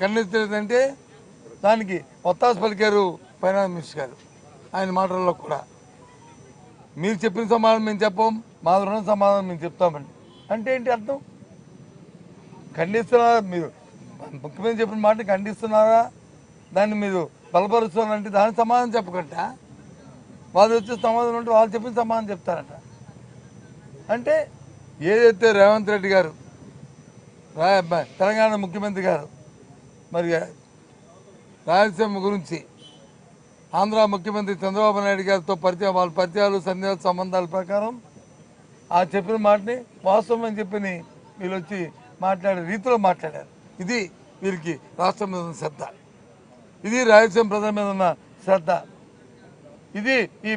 ఖండించలేదంటే దానికి ఒత్తాసు పలికారు finance minister గారు. ఆయన మాటల్లో కూడా మీరు చెప్పిన సమాధానం మేము చెప్పాం, మా రుణ సమాధానం మేము చెప్తామండి అంటే ఏంటి అర్థం? ఖండిస్తున్నారా మీరు? ముఖ్యమంత్రి చెప్పిన మాట ఖండిస్తున్నారా? దాన్ని మీరు బలపరుస్తున్నారంటే దానికి సమాధానం చెప్పకుండా వాళ్ళు వచ్చే సమాధానం ఉంటే వాళ్ళు చెప్పిన సమాధానం చెప్తారట. అంటే ఏదైతే రేవంత్ రెడ్డి గారు తెలంగాణ ముఖ్యమంత్రి గారు మరి రాయలసీమ గురించి ఆంధ్ర ముఖ్యమంత్రి చంద్రబాబు నాయుడు గారితో వాళ్ళ పరిచయాలు సన్నిహిత సంబంధాల ప్రకారం ఆ చెప్పిన మాటని వాస్తవం అని చెప్పి వీళ్ళు వచ్చి మాట్లాడే రీతిలో మాట్లాడారు. ఇది వీరికి రాష్ట్రం మీద ఉన్న శ్రద్ధ, ఇది రాయలసీమ ప్రజల మీద ఉన్న శ్రద్ధ, ఇది ఈ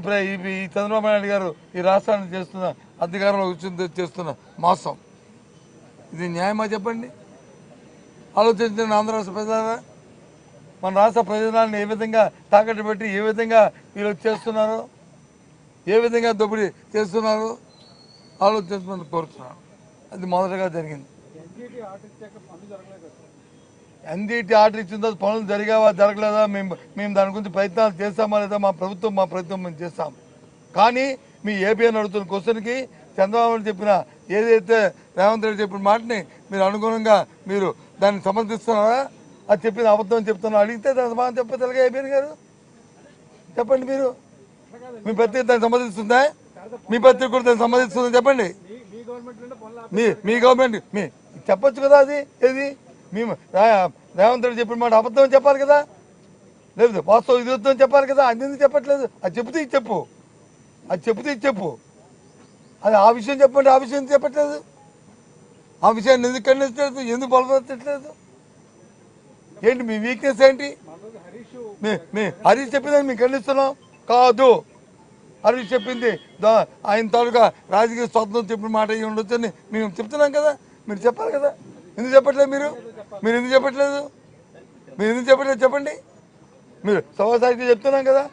చంద్రబాబు నాయుడు గారు ఈ రాష్ట్రాన్ని చేస్తున్న అధికారంలో కూర్చుని చేస్తున్న మోసం. ఇది న్యాయమా చెప్పండి? ఆలోచించిన ఆంధ్ర రాష్ట్ర ప్రజలారా, మన రాష్ట్ర ప్రయోజనాలను ఏ విధంగా తాకట్టు పెట్టి ఏ విధంగా వీళ్ళు చేస్తున్నారో, ఏ విధంగా దోపిడీ చేస్తున్నారో ఆలోచించమని కోరుతున్నాను. అది మొదటగా జరిగింది. ఎన్జిటి ఆర్డర్ ఇచ్చిన తర్వాత పనులు జరిగావా జరగలేదా మేము దాని గురించి ప్రయత్నాలు చేస్తామా లేదా మా ప్రభుత్వం మేము చేస్తాం. కానీ మీ ఏబిఎన్ అడుగుతున్న క్వశ్చన్కి చంద్రబాబు చెప్పిన ఏదైతే రేవంత్ రెడ్డి చెప్పిన మాటని మీరు అనుగుణంగా మీరు దాన్ని సమర్థిస్తున్నారా? అది చెప్పిన అబద్ధం చెప్తున్నా అడిగితే దాని సమాధానం చెప్పగలగా ఏబిఎన్ గారు? చెప్పండి. మీరు మీ పత్రిక దాన్ని సమర్థిస్తుందా? మీ పత్రిక కూడా దాన్ని సమర్థిస్తుందని చెప్పండి. మీ గవర్నమెంట్ చెప్పొచ్చు కదా. అది ఏది మేము రేవంత్ రెడ్డి చెప్పిన మాట అబద్ధం చెప్పాలి కదా, లేదు వాస్తవం ఇది వద్దని చెప్పాలి కదా. అది ఎందుకు చెప్పట్లేదు? అది చెప్తే ఇది చెప్పు, అది చెప్తే ఇది చెప్పు. అది ఆ విషయం చెప్పండి, ఆ విషయం చెప్పట్లేదు. ఆ విషయాన్ని ఎందుకు ఖండించలేదు, ఎందుకు బలపరచట్లేదు? ఏంటి మీ వీక్నెస్ ఏంటి? హరీష్ చెప్పిందని మేము ఖండిస్తున్నాం కాదు. హరీష్ చెప్పింది ఆయన తాలూకా రాజకీయ స్వాతంత్రం చెప్పిన మాట అయ్యి ఉండొచ్చు అని మేము చెప్తున్నాం కదా. మీరు చెప్పాలి కదా. ఎందుకు చెప్పట్లేదు? మీరు ఎందుకు చెప్పట్లేదు? చెప్పండి. మీరు సభాసాహిత్యం చెప్తున్నాం కదా.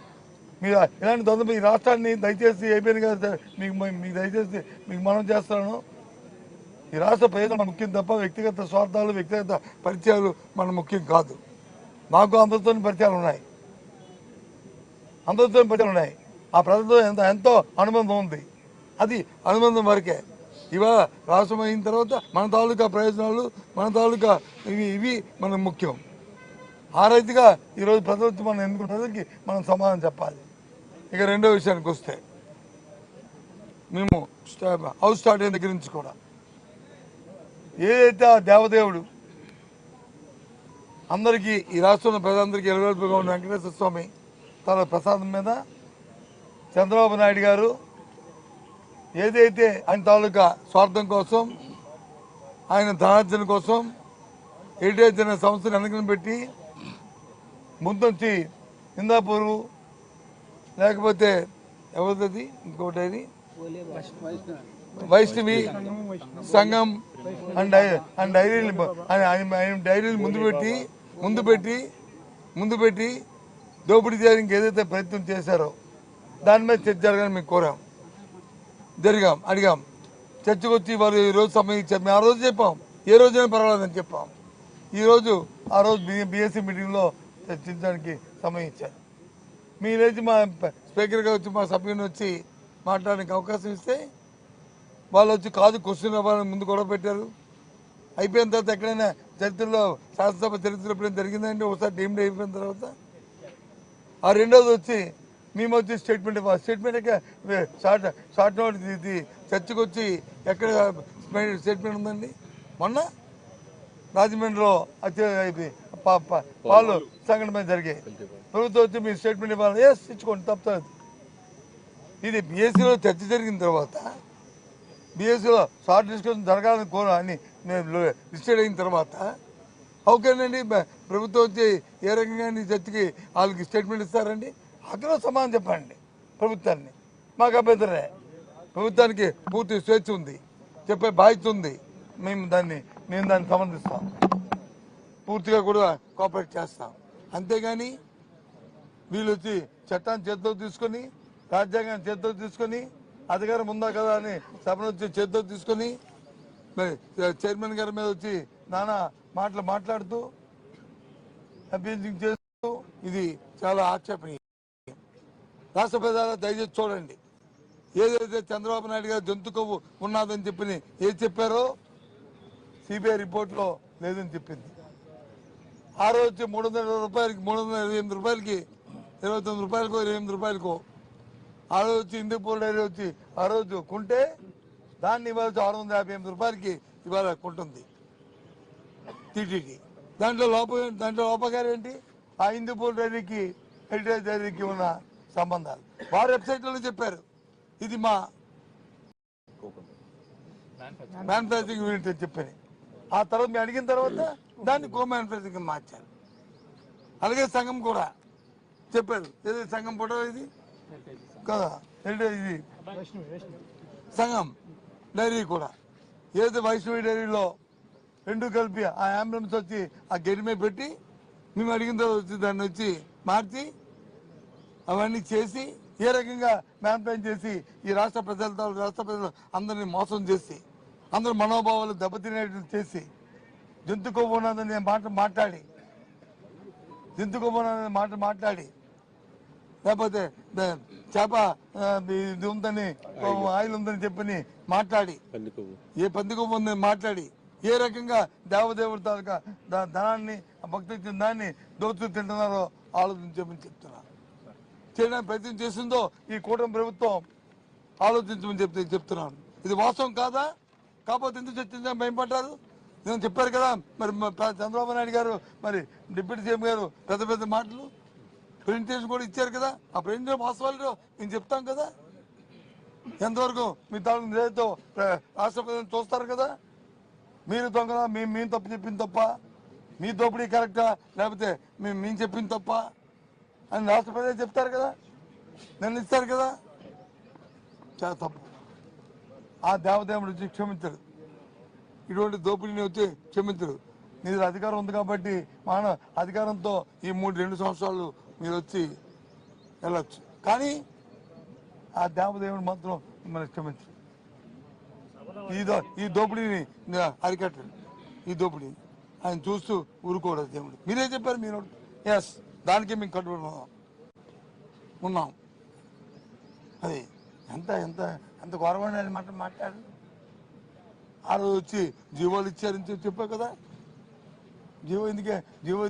మీరు ఇలాంటి దొంగ ఈ రాష్ట్రాన్ని దయచేసి ఏపీఎన్ గారు మీకు దయచేసి మీకు మనం చేస్తున్నాను. ఈ రాష్ట్ర ప్రయోజనం ముఖ్యం తప్ప వ్యక్తిగత స్వార్థాలు, వ్యక్తిగత పరిచయాలు మన ముఖ్యం కాదు. నాకు అందరితో పరిచయాలు ఉన్నాయి, ఆ ప్రజలతో ఎంతో అనుబంధం ఉంది. అది అనుబంధం వరకే. ఇవాళ రాష్ట్రం అయిన తర్వాత మన తాలూకా ప్రయోజనాలు, మన తాలూకా ఇవి మనకు ముఖ్యం. ఆ రైతుగా ఈరోజు ప్రజలకి మనం ఎన్నుకున్న ప్రజలకి మనం సమాధానం చెప్పాలి. ఇక రెండో విషయానికి వస్తే, మేము హౌస్ స్టార్ట్ అయిన దగ్గర నుంచి కూడా ఏదైతే ఆ దేవదేవుడు అందరికీ ఈ రాష్ట్రంలో ప్రజలందరికీ ఎలువెలుపుగా ఉన్న వెంకటేశ్వర స్వామి తన ప్రసాదం మీద చంద్రబాబు నాయుడు గారు ఏదైతే ఆయన తాలూకా స్వార్థం కోసం, ఆయన ధనార్జన కోసం హెరిటేజ్ అనే సంస్థను వెనకన పెట్టి ముందొచ్చి హిందాపూరు లేకపోతే ఎవరిది ఇంకోటి వైష్ణవి సంఘం అండ్ డైరీలు ముందు పెట్టి దోపిడీ చేయడానికి ఏదైతే ప్రయత్నం చేశారో దాని మీద చర్చ జరగాలని మేము అడిగాం. చర్చకు వచ్చి వారు ఈరోజు సమయం ఇచ్చారు. మేము ఆ రోజు చెప్పాం, ఏ రోజైనా పర్వాలేదని చెప్పాం. ఆ రోజు బీఎస్సీ మీటింగ్లో చర్చించడానికి సమయం ఇచ్చారు. మీ లేచి మా స్పీకర్గా వచ్చి మా సభ్యుని వచ్చి మాట్లాడడానికి అవకాశం ఇస్తే వాళ్ళు వచ్చి కాదు క్వశ్చన్ అవ్వాలని ముందు గొడవ పెట్టారు. అయిపోయిన తర్వాత ఎక్కడైనా చరిత్రలో శాసనసభ చరిత్రలో ఎప్పుడైనా జరిగిందంటే ఒకసారి డీమ్డ్ అయిపోయిన తర్వాత ఆ రెండోది వచ్చి మేము వచ్చి స్టేట్మెంట్ షార్ట్ నోట్ ఇది చర్చకు వచ్చి ఎక్కడ స్టేట్మెంట్ ఉందండి? మొన్న రాజమండ్రిలో పాలు సంఘటన జరిగాయి. ప్రభుత్వం వచ్చి మీరు స్టేట్మెంట్ ఇవ్వాలి, ఇచ్చుకోండి, తప్పదు. ఇది బీఎస్సీలో చర్చ జరిగిన తర్వాత బీఎస్సీలో షార్ట్ డిస్కషన్ జరగాలని అని డిసైడ్ అయిన తర్వాత ఓకేనండి ప్రభుత్వం వచ్చి ఏ రకంగా చర్చకి వాళ్ళకి స్టేట్మెంట్ ఇస్తారండి? అక్కడ సమాధానం చెప్పండి ప్రభుత్వాన్ని. మాకు అభ్యంతరమే. ప్రభుత్వానికి పూర్తి స్వేచ్ఛ ఉంది, చెప్పే బాధ్యత ఉంది. మేము దాన్ని సమర్థిస్తాం, పూర్తిగా కూడా కోఆపరేట్ చేస్తాం. అంతేగాని వీళ్ళు వచ్చి చట్టాన్ని చేతితో తీసుకొని, రాజ్యాంగాన్ని చేతితో తీసుకొని, అధికారం ఉందా కదా అని సభను వచ్చి చేతితో తీసుకొని చైర్మన్ గారి మీద వచ్చి నానా మాట్లాడుతూ అభ్యర్థింగ్ చేస్తూ ఇది చాలా ఆక్షేపణీయం. రాష్ట్ర ప్రజలు దయచేసి చూడండి, ఏదైతే చంద్రబాబు నాయుడు గారు జంతు కొవ్వు ఉన్నదని చెప్పి ఏది చెప్పారో సిబిఐ రిపోర్ట్లో లేదని చెప్పింది. ఆ రోజు 320 రూపాయలకి 328 రూపాయలకి 29 రూపాయలకో 28 రూపాయలకో ఆ రోజు వచ్చి హిందూపూర్ డైరీ వచ్చి ఆ రోజు కొంటే దాన్ని ఇవాళ 658 రూపాయలకి ఇవాళ కొంటుంది టీటీడీ. దాంట్లో లోపగారు ఏంటి? ఆ హిందూపూర్ డైరీకి హెరిటేజ్ డైరీకి ఉన్న సంబంధాలు వారి వెబ్సైట్లో చెప్పారు. ఇది మా మ్యానుఫ్యాక్చరింగ్ యూనిట్ అని చెప్పని ఆ తర్వాత మేము అడిగిన తర్వాత దాన్ని కో మ్యానుఫ్యాక్చరింగ్ మార్చారు. అలాగే సంఘం కూడా చెప్పారు, ఏది సంఘం ఫోటో ఇది కదా, ఇది సంఘం డైరీ కూడా ఏదైతే వైష్ణవి డైరీలో రెండు కలిపి ఆ అంబులెన్స్ వచ్చి ఆ గేట్ మీద పెట్టి మేము అడిగిన తర్వాత వచ్చి దాన్ని వచ్చి మార్చి అవన్నీ చేసి ఏ రకంగా మ్యాన్ప్లాన్ చేసి ఈ రాష్ట్ర ప్రజలు అందరినీ మోసం చేసి అందరు మనోభావాలు దెబ్బతినేట్లు చేసి జంతు కొవ్వు ఉన్నదని మాట్లాడి మాట్లాడి లేకపోతే చేప ఇది ఉందని ఆయిల్ ఉందని చెప్పని మాట్లాడి ఏ పంది కొవ్వు ఉందని మాట్లాడి ఏ రకంగా దేవదేవుడి తాలూకా ధనాన్ని భక్తి ఇచ్చిన దాన్ని దోచుకు తింటున్నారో ఆలోచించమని చెప్తున్నారు. చేయడానికి ప్రయత్నం చేసిందో ఈ కూటమి ప్రభుత్వం ఆలోచించమని చెప్తున్నాను. ఇది వాస్తవం కాదా? కాకపోతే ఎందుకు చర్చించడానికి భయపడ్డారు? నేను చెప్పారు కదా, మరి చంద్రబాబు నాయుడు గారు మరి డిప్యూటీ సీఎం గారు పెద్ద పెద్ద మాటలు ప్రెజెంటేషన్ కూడా ఇచ్చారు కదా. ఆ ప్రెజెంటేషన్ వాస్తవాలు నేను చెప్తాం కదా. ఎంతవరకు మీ తాలూకు నిజాయితీతో రాష్ట్ర ప్రజలను చూస్తారు కదా. మీరు దొంగ మేము తప్పు చెప్పింది తప్ప, మీ దోపిడీ కరెక్టా లేకపోతే మేము చెప్పింది తప్ప అని రాష్ట్ర ప్రజలు చెప్తారు కదా, నిర్ణయిస్తారు కదా. చాలా తప్పు. ఆ దేవదేవుడు వచ్చి క్షమించడు, ఇటువంటి దోపిడీని వచ్చి క్షమించడు. మీరు అధికారం ఉంది కాబట్టి అధికారంతో ఈ 2 సంవత్సరాలు మీరు వచ్చి వెళ్ళొచ్చు, కానీ ఆ దేవదేవుడు మాత్రం మిమ్మల్ని క్షమించడు. ఈ దోపిడీని అరికట్టండి. ఈ దోపిడీ ఆయన చూస్తూ ఊరుకోవడం దేవుడు. మీరే చెప్పారు, మీరు ఎస్ దానికి మేము కట్టుబడి ఉన్నాం. అది ఎంత ఎంత ఎంత గౌరవమైన మాట మాట్లాడు. ఆ రోజు వచ్చి జీవోలు ఇచ్చారని చెప్పారు కదా. జీవో ఎందుకే జీవో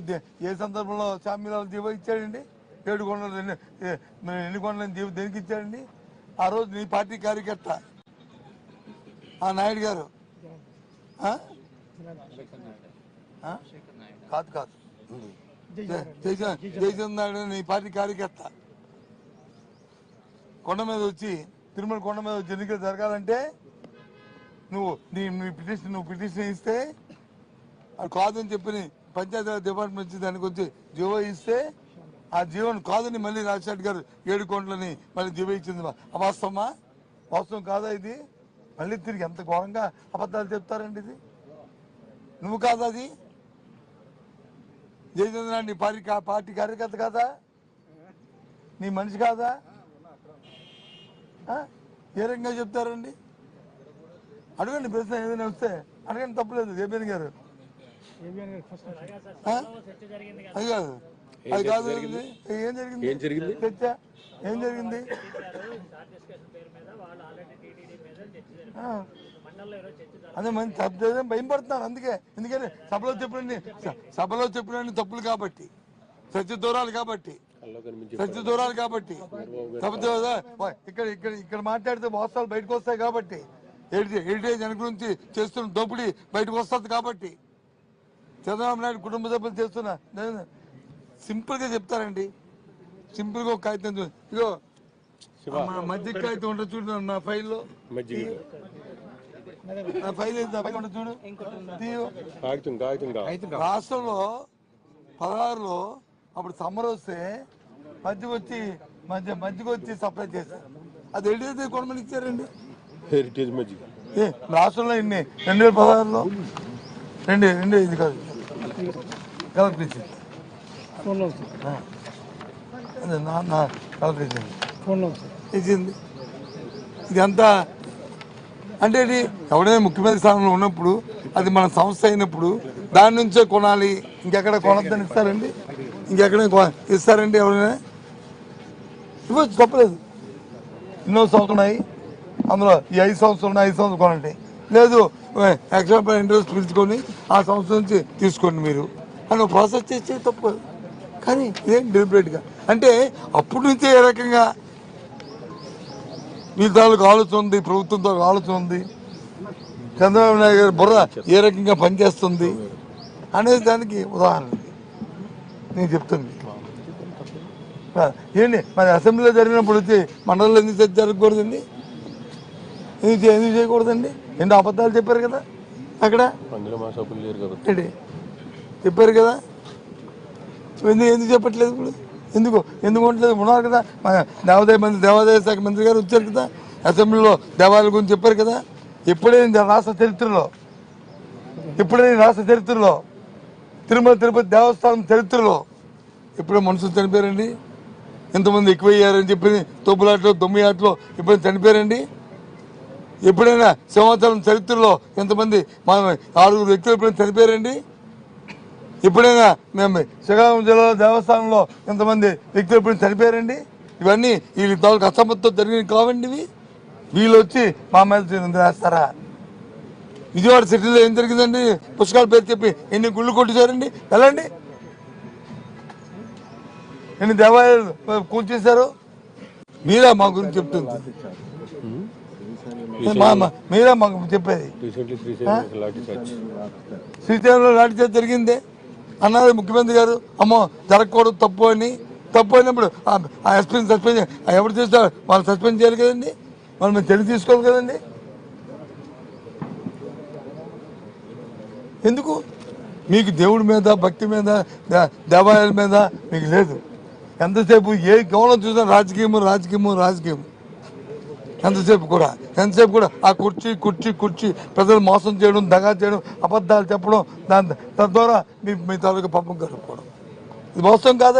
ఏ సందర్భంలో సామ్యాల జీవో ఇచ్చాడండి? 7 కొండలు 2 కొండలని జీవో దేనికి ఇచ్చాడండి? ఆ రోజు నీ పార్టీ కార్యకర్త ఆ నాయుడు గారు కాదు జయచంద్ర నాయుడు నీ పార్టీ కార్యకర్త కొండ మీద వచ్చి తిరుమల కొండ మీద వచ్చి ఎన్నికలు జరగాలంటే నువ్వు పిటిషన్ ఇస్తే అది కాదని చెప్పి పంచాయతీరాజ్ డిపార్ట్మెంట్ వచ్చి దానికి వచ్చి జీవో ఇస్తే ఆ జీవోను కాదని మళ్ళీ రాజశేఖర్ గారు 7 కోట్లని మళ్ళీ జీవో ఇచ్చింది. అవాస్తవమా? వాస్తవం కాదా ఇది? మళ్ళీ తిరిగి ఎంత ఘోరంగా అబద్ధాలు చెప్తారండి. ఇది నువ్వు కాదా? అది జయచంద్ర నీ పార్టీ కార్యకర్త కాదా? నీ మనిషి కాదా? ఏ రకంగా చెప్తారండి? అడగండి, ప్రశ్న ఏదైనా వస్తే అడగండి, తప్పలేదు. ఏబిఎన్ గారు అది కాదు, అది కాదు. ఏం జరిగింది? చర్చ ఏం జరిగింది? అదే మంచి భయం పడుతున్నారు. ఎందుకని సభలో చెప్పిన తప్పులు కాబట్టి, సత్య దూరాలు కాబట్టి ఇక్కడ మాట్లాడితే వాస్తవాలు బయటకు వస్తాయి కాబట్టి, హెరిటేజ్ వెనక గురించి చేస్తున్న దోపిడీ బయటకు వస్తుంది కాబట్టి, చంద్రబాబు నాయుడు కుటుంబ సభ్యులు చేస్తున్న సింపుల్ గా చెప్తారండి. సింపుల్ గా ఒక కాగితం, ఇగో మధ్య కాగితం ఉంటుంది చూడు నా ఫైల్లో, నా ఫైల్ చూడు. రాష్ట్రంలో 16లో అప్పుడు సమ్మర్ వస్తే మధ్యకు వచ్చి సప్లై చేశారు. అది హెరిటేజ్ కొనమని ఇచ్చారండి. హెరిటేజ్ మజ్జిగ రాష్ట్రంలో ఇన్ని 2016లో రెండు ఇది కాదు కలెక్టర్ ఇచ్చింది. కలెక్టర్ ఇచ్చింది. ఇదంతా అంటే ఎవడైనా ముఖ్యమంత్రి స్థానంలో ఉన్నప్పుడు అది మన సంస్థ అయినప్పుడు దాని నుంచే కొనాలి, ఇంకెక్కడ కొనొద్దని ఇస్తారండి. ఇంకెక్కడ ఇస్తారండి ఎవరైనా? ఇవ్వచ్చు, తప్పలేదు. ఎన్నో సంవత్సరాలు ఉన్నాయి, అందులో ఈ 5 సంవత్సరాలు ఉన్నాయి, 5 సంవత్సరాలు కొనండి. లేదు ఎక్స్ట్రా ఇంట్రెస్ట్ పిలుచుకొని ఆ సంవత్సరం నుంచి తీసుకోండి మీరు అని ప్రాసెస్ చేస్తే తప్పు. కానీ ఇదేం డెలిబరేట్గా అంటే అప్పటి నుంచే ఏ రకంగా వీళ్ళ తాలూకు ఆలోచన ఉంది, ప్రభుత్వంతో ఆలోచన ఉంది, చంద్రబాబు నాయుడు గారి బుర్ర ఏ రకంగా పనిచేస్తుంది అనేది దానికి ఉదాహరణ నేను చెప్తుంది. ఏంటి మరి అసెంబ్లీలో జరిగినప్పుడు వచ్చి మండలంలో ఎందుకు జరగకూడదండి? ఎందుకు చేయకూడదండి? ఎన్నో అబద్ధాలు చెప్పారు కదా అక్కడ, చెప్పారు కదా. ఎందుకు చెప్పట్లేదు ఇప్పుడు? ఎందుకు ఉండలేదు? ఉన్నారు కదా దేవాదాయ శాఖ మంత్రి గారు వచ్చారు కదా, అసెంబ్లీలో దేవాలయాల గురించి చెప్పారు కదా. ఎప్పుడైనా రాష్ట్ర చరిత్రలో తిరుమల తిరుపతి దేవస్థానం చరిత్రలో ఎప్పుడో మనుషులు చనిపోయారండి? ఎంతమంది ఎక్కువయ్యారని చెప్పి తోపులాటలో దొమ్మియాటలో ఎప్పుడైనా చనిపోయారండి? ఎప్పుడైనా సంవత్సరం చరిత్రలో ఎంతమంది 6 వ్యక్తులు ఎప్పుడైనా చనిపోయారండి? ఎప్పుడైనా మేము శ్రీకాకుళం జిల్లాలో దేవస్థానంలో ఎంతమంది వ్యక్తులు ఎప్పుడైనా చనిపోయారండి? ఇవన్నీ వీళ్ళ తాలూకు అసమర్థతో జరిగినవి కావండి. వీళ్ళు వచ్చి మా మీద రాస్తారా? విజయవాడ సిటీలో ఏం జరిగిందండి? పుస్తకాల పేరు చెప్పి ఎన్ని గుళ్ళు కొట్టేశారండి? వెళ్ళండి. ఎన్ని దేవాలయాలు కూల్చేశారు? మీరా మా గురించి చెప్తుంది? మీరా మాకు చెప్పేది? శ్రీశైలంలో లాఠీ చార్జ్ జరిగిందే అన్నారు ముఖ్యమంత్రి గారు. అమ్మో జరగకూడదు, తప్పు అయినప్పుడు ఆ ఎస్పీని సస్పెండ్ ఎవరు చేస్తారు? వాళ్ళు సస్పెండ్ చేయాలి కదండి, వాళ్ళు మేము తెలివి తీసుకోవాలి కదండి. ఎందుకు మీకు దేవుడి మీద, భక్తి మీద, దేవాలయాల మీద మీకు లేదు? ఎంతసేపు ఏ గౌరవం చూసినా రాజకీయం ఎంతసేపు కూడా ఆ కుర్చీ ప్రజలు మోసం చేయడం, దగా చేయడం, అబద్ధాలు చెప్పడం, తద్వారా మీ తాలూకా పాపం గడుపుకోవడం. ఇది మోసం కాదా?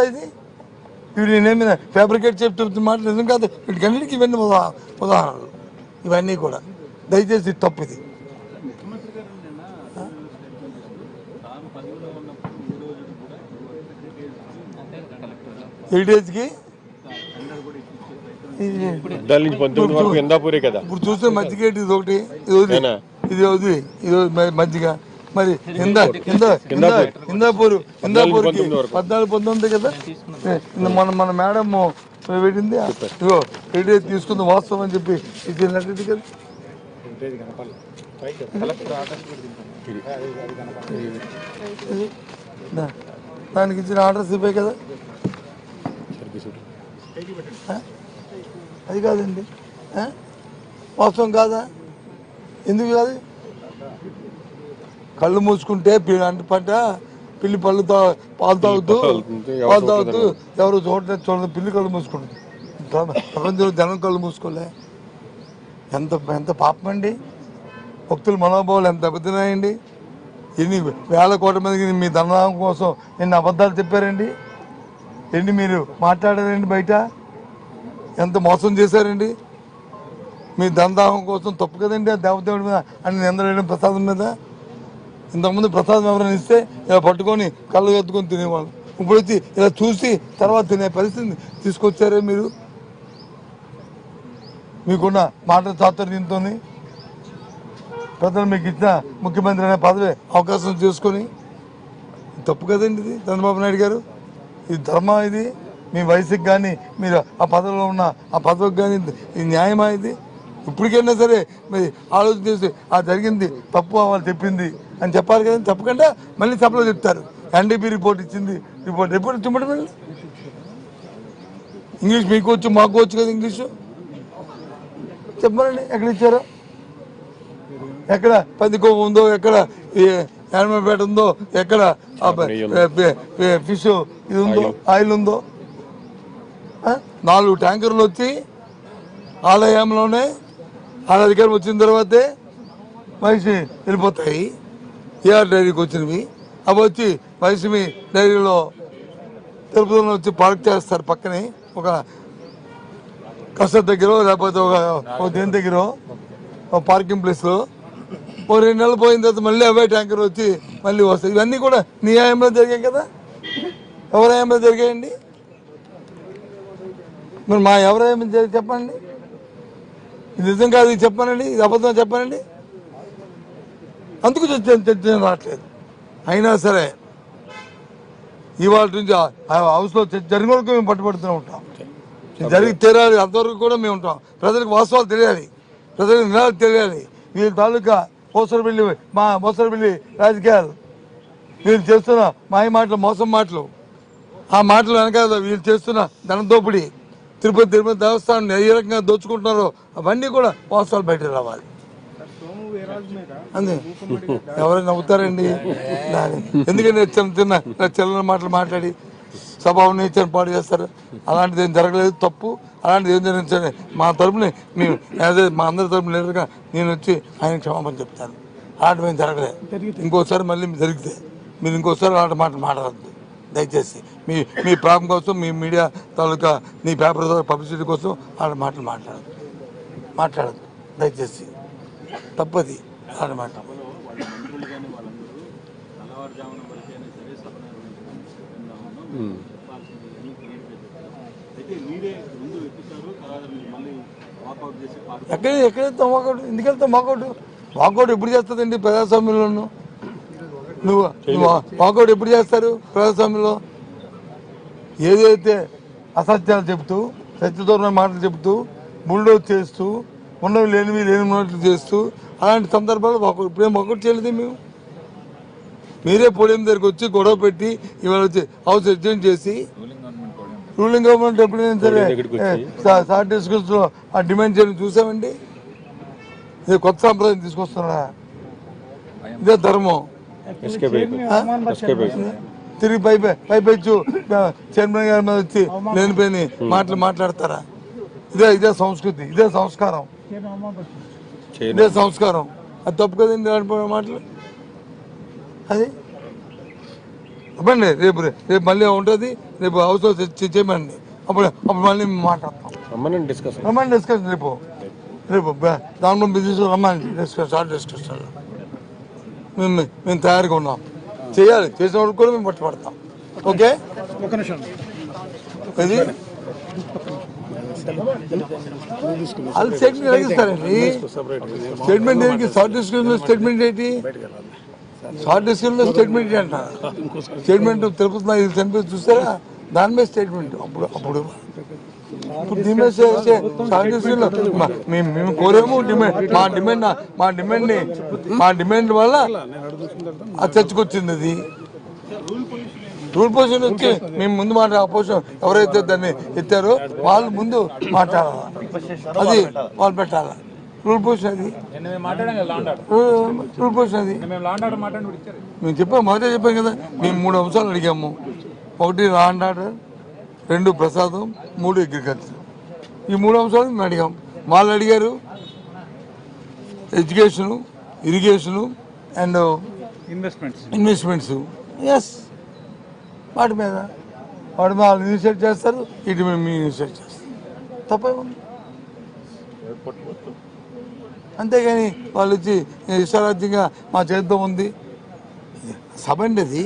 ఇవి నేనేమి ఫ్యాబ్రికేట్ చెప్తున్న మాట నిజం కాదు. వీటికన్నిటికీ ఇవన్నీ ఉదాహరణలు. ఇవన్నీ కూడా దయచేసి తప్పు. ఇది హెరిటేజ్కి ఇప్పుడు చూస్తే మజ్జిగ ఇది ఒకటి, ఇది మజ్జిగ. మరి హిందాపూర్కి 14-19 కదా మన మేడం పెట్టింది. ఇగో హెరిటేజ్ తీసుకుంది వాస్తవం అని చెప్పి ఇచ్చినట్టు కదా. దానికి ఇచ్చిన ఆర్డర్స్ ఇవ్వే కదా. అది కాదండి, వాస్తవం కాదా? ఎందుకు కాదు? కళ్ళు మూసుకుంటే పంట పిల్లి పాలు తాగుతూ ఎవరు చూడలేదు, పిల్లి కళ్ళు మూసుకుంటుంది. ప్రపంచంలో జనం కళ్ళు మూసుకోలే. ఎంత పాపం అండి! భక్తుల మనోభావాలు ఎంత దెబ్బతిన్నాయండి! ఎన్ని వేల కోట్ల మందికి మీ ధనలాభం కోసం ఎన్ని అబద్ధాలు చెప్పారండి, ఎన్ని మీరు మాట్లాడారండి, బయట ఎంత మోసం చేశారండి. మీ ధనదాహం కోసం తప్పు కదండి. ఆ దేవదేవుడి మీద అని నిందలేయడం, ప్రసాదం మీద. ఇంతకుముందు ప్రసాదం ఎవరైనా ఇస్తే ఇలా పట్టుకొని కళ్ళు ఎత్తుకొని తినేవాళ్ళు. ఇప్పుడు వచ్చి ఇలా చూసి తర్వాత తినే పరిస్థితిని తీసుకొచ్చారే మీరు. మీకున్న మాట చాతుర్యంతో ప్రజలు మీకు ఇచ్చిన ముఖ్యమంత్రి అనే పదవి అవకాశం చేసుకొని తప్పు కదండి ఇది చంద్రబాబు నాయుడు గారు. ఇది ధర్మం? ఇది మీ వయసుకి కానీ మీరు ఆ పదవిలో ఉన్న ఆ పదవికి కానీ ఇది న్యాయమా? ఇది ఇప్పటికైనా సరే మీరు ఆలోచన చేసి ఆ జరిగింది తప్పు, వాళ్ళు చెప్పింది అని చెప్పాలి కదండి. చెప్పకుండా మళ్ళీ సభలో చెప్తారు ఎన్డీపీ రిపోర్ట్ ఇచ్చింది. రిపోర్ట్ ఇచ్చినప్పుడు మళ్ళీ ఇంగ్లీష్ మీకు వచ్చు, మాకు వచ్చు కదా ఇంగ్లీషు. చెప్పాలండి ఎక్కడ ఇచ్చారో, ఎక్కడ పందికోవ ఉందో, ఎక్కడ యానిమల్పేట ఉందో, ఎక్కడ ఫిష్ ఇది ఉందో, ఆయిల్ ఉందో. 4 ట్యాంకర్లు వచ్చి ఆలయంలోనే అధికారం వచ్చిన తర్వాతే మనిషి వెళ్ళిపోతాయి. ఏఆర్ డైరీకి వచ్చినవి అవి వచ్చి మనిషి డైరీలో తిరుపతిలో వచ్చి పార్క్ చేస్తారు. పక్కనే ఒక కసర్ దగ్గర లేకపోతే ఒక దేని దగ్గర పార్కింగ్ ప్లేస్లో 2 నెలలు పోయిన తర్వాత మళ్ళీ అవే ట్యాంకర్ వచ్చి మళ్ళీ వస్తాయి. ఇవన్నీ కూడా న్యాయంలో జరిగాయి కదా. ఎవరైనా జరిగాయండి? మరి మా ఎవరైనా చెప్పండి, ఇది నిజం కాదు ఇది చెప్పానండి, ఇది అబద్ధం చెప్పానండి. అందుకు చర్చ రావట్లేదు. అయినా సరే ఇవాళ నుంచి హౌస్లో జరిగిన వరకు మేము పట్టుబడుతూనే ఉంటాం. జరిగి తీరాలి, అంతవరకు కూడా మేము ఉంటాం. ప్రజలకు వాస్తవాలు తెలియాలి, ప్రజలకు నినాలు తెలియాలి. వీళ్ళ తాలూకా మోసరబిల్లి రాజకీయాలు, వీళ్ళు చేస్తున్న మాయ మాటలు, మోసం మాటలు, ఆ మాటలు వెనకాల వీళ్ళు చేస్తున్న ధన దోపిడీ, తిరుపతి దేవస్థానం ఏ రకంగా దోచుకుంటున్నారో అవన్నీ కూడా వాస్తవాలు బయట రావాలి. అంతే, ఎవరైనా నవ్వుతారండి ఎందుకంటే చిన్న చిల్లర మాటలు మాట్లాడి సభావు నేర్చని పాటు చేస్తారు. అలాంటిది ఏం జరగలేదు, తప్పు. అలాంటిది ఏం జరిగించండి మా తరపున మేము అదే మా అందరి తరపున లీడర్గా నేను వచ్చి ఆయన క్షమాపణ చెప్తాను. అలాంటివి ఏం జరగలేదు. ఇంకోసారి మళ్ళీ జరిగితే మీరు ఇంకోసారి అలాంటి మాటలు మాట్లాడద్దు దయచేసి. మీ ప్రాబ్లం కోసం, మీ మీడియా తాలూకా మీ పేపర్ పబ్లిసిటీ కోసం అలాంటి మాటలు మాట్లాడద్దు దయచేసి. తప్పది అలాంటి మాట. ఎక్కడైతే వాకౌట్ ఎందుకు వెళ్తాం? వాకౌట్ ఎప్పుడు చేస్తుందండి ప్రజాస్వామ్యంలోనూ? నువ్వు వాకౌట్ ఎప్పుడు చేస్తారు ప్రజాస్వామ్యంలో? ఏదైతే అసత్యాలు చెబుతూ, సత్యదూరమైన మాటలు చెబుతూ, బుల్డోజ్ చేస్తూ, ఉన్నవి లేనివి చేస్తూ, అలాంటి సందర్భాలు ఇప్పుడేం వాకౌట్ చేయలేదు. మీరే పోడియం దగ్గరికి వచ్చి గొడవ పెట్టి ఇవాళ వచ్చి హౌస్ అడ్జెంట్ చేసి, రూలింగ్ గవర్నమెంట్ ఎప్పుడైనా సరే షార్ట్ డిస్కస్ లో ఆ డిమాండ్ చేయడం చూసామండి. ఇది కొత్త సాంప్రదాయం తీసుకొస్తున్నారా? ఇదే ధర్మం. తిరిగి పైపెచ్చు చైర్మన్ గారి మీద వచ్చి లేనిపోయిన మాటలు మాట్లాడతారా? ఇదే సంస్కృతి, ఇదే సంస్కారం. అది తప్పు కదండి మాటలు. అది చెప్పండి. రేపు మళ్ళీ ఉంటుంది, రేపు హౌస్ లో చేయమండి. అప్పుడు మళ్ళీ మాట్లాడతాం. రమ్మని డిస్కషన్ రేపు దాంట్లో బిజినెస్ రమ్మని షార్ట్ డిస్కషన్ మేము తయారుగా ఉన్నాం. చేయాలి, చేసిన వరకు కూడా మేము పట్టుబడతాం. ఓకే, అది వాళ్ళు స్టేట్మెంట్ అడిగిస్తారండి. స్టేట్మెంట్ ఏంటి? షార్ట్ డిస్కషన్ లో స్టేట్మెంట్ ఏంటి? షార్ట్ డిస్కషన్ లో స్టేట్మెంట్ అంట. స్టేట్మెంట్ తిరుపతి చనిపోయి చూస్తారా? దాని మీద స్టేట్మెంట్. అప్పుడు దీని మీద షార్ట్ డిస్కషన్ లో మేము కోరేము మా డిమాండ్ వల్ల అది చర్చకొచ్చింది. అది రూల్ పొజిషన్ వచ్చి మేము ముందు అపోజిషన్ ఎవరైతే దాన్ని ఎత్తారో వాళ్ళు ముందు మాట్లాడాలి, అది వాళ్ళు పెట్టాలి. రూల్ పొజిషన్ అది, రూల్ పొజిషన్ అది. మేము మొదట చెప్పాం కదా, మేము 3 అంశాలు అడిగాము. 1 లా అండ్ ఆర్డర్, 2 ప్రసాదం, 3 అగ్రికల్చర్. ఈ 3 అంశాలు మేము అడిగాం. వాళ్ళు అడిగారు education, irrigation and investments. Yes, వాటి మీద వాళ్ళు ఇనిషియేట్ చేస్తారు, ఇటు మేము ఇనిషియేట్ చేస్తాం. తప్పే ఉంది. అంతేగాని వాళ్ళు వచ్చి ఇష్టారాజ్యంగా మా చేద్దాం ఉంది. సభ అండి అది,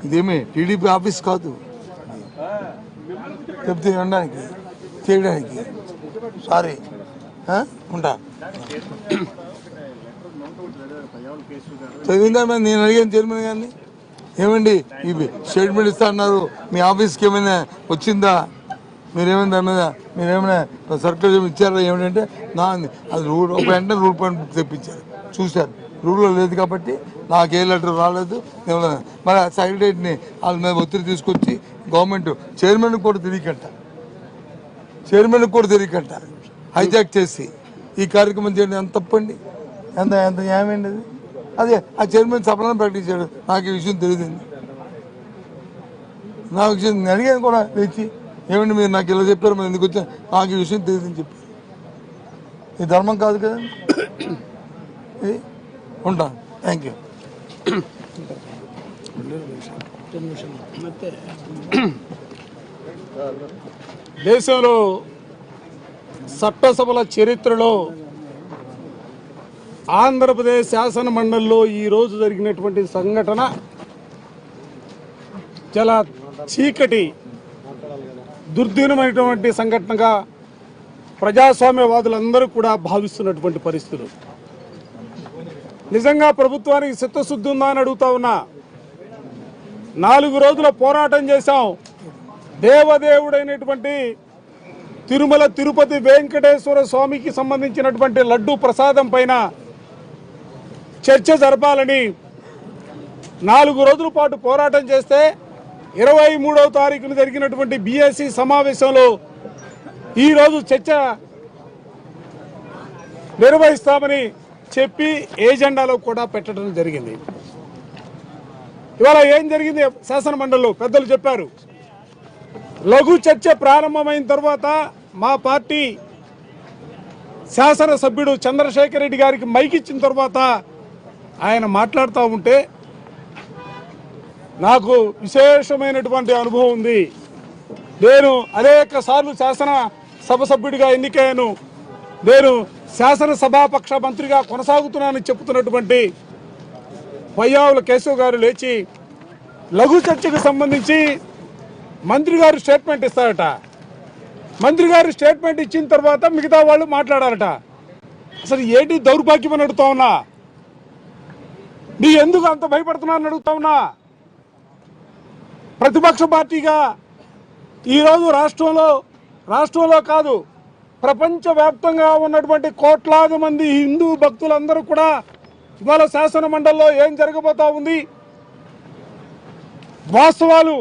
ఇదేమి టీడీపీ ఆఫీస్ కాదు. చెప్తే వినడానికి చేయడానికి. సారీ, ఉంటా. చదివిందా? నేను అడిగాను చైర్మన్ గారిని, ఏమండి ఈ స్టేట్మెంట్ ఇస్తా అన్నారు, మీ ఆఫీస్కి ఏమైనా వచ్చిందా? మీరేమైనా సర్కులర్ ఇచ్చారా? ఏమిటంటే అది వెంటనే రూల్ పాయింట్ బుక్ తెప్పించారు, చూశారు. రూల్లో లేదు కాబట్టి నాకు ఏ లెటర్ రాలేదు. మరి సెక్రటరీని వాళ్ళ మీద ఒత్తిడి తీసుకొచ్చి గవర్నమెంట్ చైర్మన్కి కూడా తెలియకంట హైజాక్ చేసి ఈ కార్యక్రమం చేయడం ఎంత తప్పండి, ఎంత న్యాయమైంది అది. అదే ఆ చైర్మన్ సఫలంగా ప్రకటించాడు. నాకు ఈ విషయం తెలియదండి. నాకు విషయం అడిగాను కూడా తెచ్చి, ఏమండి మీరు నాకు ఇలా చెప్పారు, మరి ఎందుకు వచ్చా? నాకు ఈ విషయం తెలియదని చెప్పారు. ఇది ధర్మం కాదు కదండి. ఇది ఉంటాను. Thank you. దేశంలో చట్టసభల చరిత్రలో ఆంధ్రప్రదేశ్ శాసన మండలిలో ఈరోజు జరిగినటువంటి సంఘటన చాలా చీకటి దుర్దినమైనటువంటి సంఘటనగా ప్రజాస్వామ్యవాదులందరూ కూడా భావిస్తున్నటువంటి పరిస్థితులు. నిజంగా ప్రభుత్వానికి చిత్తశుద్ధి ఉందా అని అడుగుతా ఉన్నా. 4 రోజుల పోరాటం చేశాం. దేవదేవుడైనటువంటి తిరుమల తిరుపతి వెంకటేశ్వర స్వామికి సంబంధించినటువంటి లడ్డూ ప్రసాదం పైన చర్చ జరపాలని 4 రోజుల పాటు పోరాటం చేస్తే 23వ తారీఖున జరిగినటువంటి బీఎస్సీ సమావేశంలో ఈరోజు చర్చ నిర్వహిస్తామని చెప్పి ఏజెండాలో కూడా పెట్టడం జరిగింది. ఇవాళ ఏం జరిగింది? శాసన మండలిలో పెద్దలు చెప్పారు. లఘు చర్చ ప్రారంభమైన తర్వాత మా పార్టీ శాసనసభ్యుడు చంద్రశేఖర్ రెడ్డి గారికి మైక్ ఇచ్చిన తర్వాత ఆయన మాట్లాడుతూ ఉంటే నాకు విశేషమైనటువంటి అనుభవం ఉంది. నేను అనేక సార్లు శాసనసభ సభ్యుడిగా ఎన్నికయ్యాను. నేను శాసనసభాపక్ష మంత్రిగా కొనసాగుతున్నానని చెప్తున్నటువంటి పయ్యావుల కేశవ్ గారు లేచి లఘు చర్చకు సంబంధించి మంత్రి గారు స్టేట్మెంట్ ఇస్తారట. మంత్రి గారు స్టేట్మెంట్ ఇచ్చిన తర్వాత మిగతా వాళ్ళు మాట్లాడారట. అసలు ఏంటి దౌర్భాగ్యం అని అడుగుతా ఉన్నా. నీ ఎందుకు అంత భయపడుతున్నా అని అడుగుతా ఉన్నా. ప్రతిపక్ష పార్టీగా ఈరోజు రాష్ట్రంలో కాదు ప్రపంచవ్యాప్తంగా ఉన్నటువంటి కోట్లాది మంది హిందూ భక్తులందరూ కూడా ఇవాళ శాసన మండలిలో ఏం జరగబోతా ఉంది, వాస్తవాలు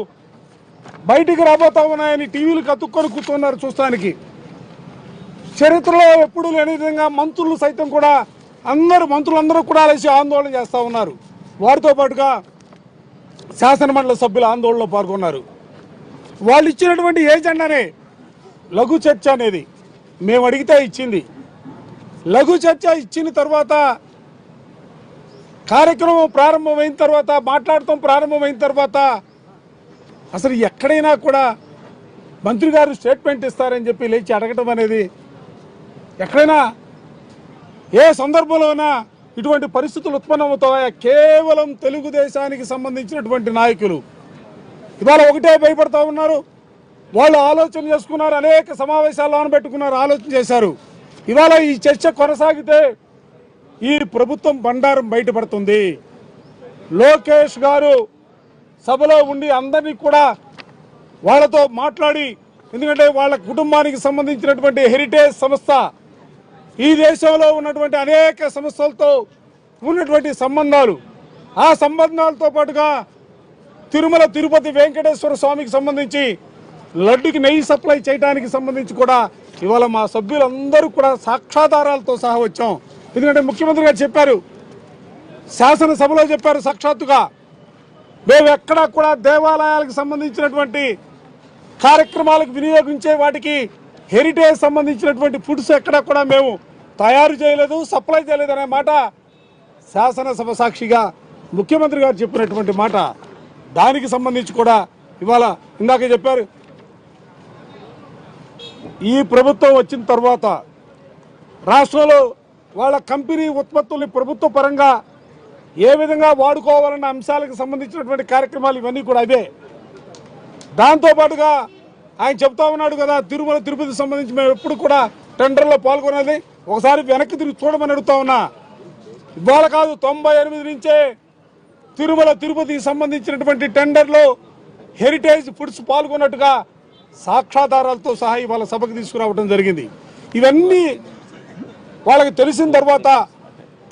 బయటికి రాబోతా ఉన్నాయని టీవీలు కతుక్కొని కూర్చున్నారు చూస్తానికి. చరిత్రలో ఎప్పుడు లేని విధంగా మంత్రులు సైతం కూడా మంత్రులందరూ కూడా లేచి ఆందోళన చేస్తూ ఉన్నారు. వారితో పాటుగా శాసనమండలి సభ్యులు ఆందోళనలో పాల్గొన్నారు. వాళ్ళు ఇచ్చినటువంటి ఏజెండానే లఘు చర్చ అనేది. మేము అడిగితే ఇచ్చింది. లఘు చర్చ ఇచ్చిన తర్వాత కార్యక్రమం ప్రారంభమైన తర్వాత మాట్లాడటం ప్రారంభమైన తర్వాత అసలు ఎక్కడైనా కూడా మంత్రి గారు స్టేట్మెంట్ ఇస్తారని చెప్పి లేచి అడగటం అనేది ఎక్కడైనా ఏ సందర్భంలోనా ఇటువంటి పరిస్థితులు ఉత్పన్నమవుతాయా? కేవలం తెలుగుదేశానికి సంబంధించినటువంటి నాయకులు ఇవాళ ఒకటే భయపడతా ఉన్నారు. వాళ్ళు ఆలోచన చేసుకున్నారు, అనేక సమావేశాల్లో ఆనబెట్టుకున్నారు, ఆలోచన చేశారు. ఇవాళ ఈ చర్చ కొనసాగితే ఈ ప్రభుత్వం బండారం బయటపడుతుంది. లోకేష్ గారు సభలో ఉండి అందరినీ కూడా వాళ్ళతో మాట్లాడి, ఎందుకంటే వాళ్ళ కుటుంబానికి సంబంధించినటువంటి హెరిటేజ్ సంస్థ ఈ దేశంలో ఉన్నటువంటి అనేక సంస్థలతో ఉన్నటువంటి సంబంధాలు, ఆ సంబంధాలతో పాటుగా తిరుమల తిరుపతి వెంకటేశ్వర స్వామికి సంబంధించి లడ్డుకి నెయ్యి సప్లై చేయడానికి సంబంధించి కూడా ఇవాళ మా సభ్యులందరూ కూడా సాక్ష్యాధారాలతో సహా వచ్చాం. ఎందుకంటే ముఖ్యమంత్రి గారు చెప్పారు, శాసనసభలో చెప్పారు సాక్షాత్తుగా, మేము ఎక్కడా కూడా దేవాలయాలకు సంబంధించినటువంటి కార్యక్రమాలకు వినియోగించే వాటికి హెరిటేజ్ సంబంధించినటువంటి ఫుడ్స్ ఎక్కడా కూడా మేము తయారు చేయలేదు, సప్లై చేయలేదు అనే మాట శాసనసభ సాక్షిగా ముఖ్యమంత్రి గారు చెప్పినటువంటి మాట. దానికి సంబంధించి కూడా ఇవాళ ఇందాక చెప్పారు, ఈ ప్రభుత్వం వచ్చిన తర్వాత రాష్ట్రంలో వాళ్ళ కంపెనీ ఉత్పత్తుల్ని ప్రభుత్వ పరంగా ఏ విధంగా వాడుకోవాలన్న అంశాలకు సంబంధించినటువంటి కార్యక్రమాలు ఇవన్నీ కూడా అవే. దాంతోపాటుగా ఆయన చెప్తా ఉన్నాడు కదా, తిరుమల తిరుపతికి సంబంధించి మేము ఎప్పుడు కూడా టెండర్లో పాల్గొనేది, ఒకసారి వెనక్కి తిరిగి చూడమని అడుగుతా ఉన్నా. ఇవాళ కాదు, 98 నుంచే తిరుమల తిరుపతికి సంబంధించినటువంటి టెండర్లో హెరిటేజ్ ఫుడ్స్ పాల్గొన్నట్టుగా సాక్ష్యాధారాలతో సహా ఇవాళ సభకు తీసుకురావడం జరిగింది. ఇవన్నీ వాళ్ళకి తెలిసిన తర్వాత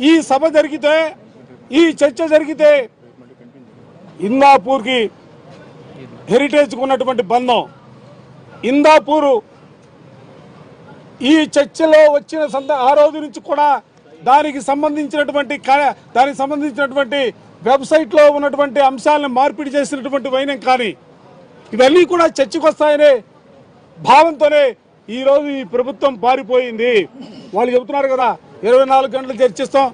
ఈ సభ జరిగితే, ఈ చర్చ జరిగితే ఇందాపూర్కి హెరిటేజ్కి ఉన్నటువంటి బంధం, ఇందాపూరు ఈ చర్చలో వచ్చిన ఆ రోజు నుంచి కూడా దానికి సంబంధించినటువంటి వెబ్సైట్లో ఉన్నటువంటి అంశాలను మార్పిడి చేసినటువంటి వైనం కానీ ఇవన్నీ కూడా చర్చకు వస్తాయనే భావంతోనే ఈరోజు ఈ ప్రభుత్వం పారిపోయింది. వాళ్ళు చెబుతున్నారు కదా 24 గంటలు చర్చిస్తాం,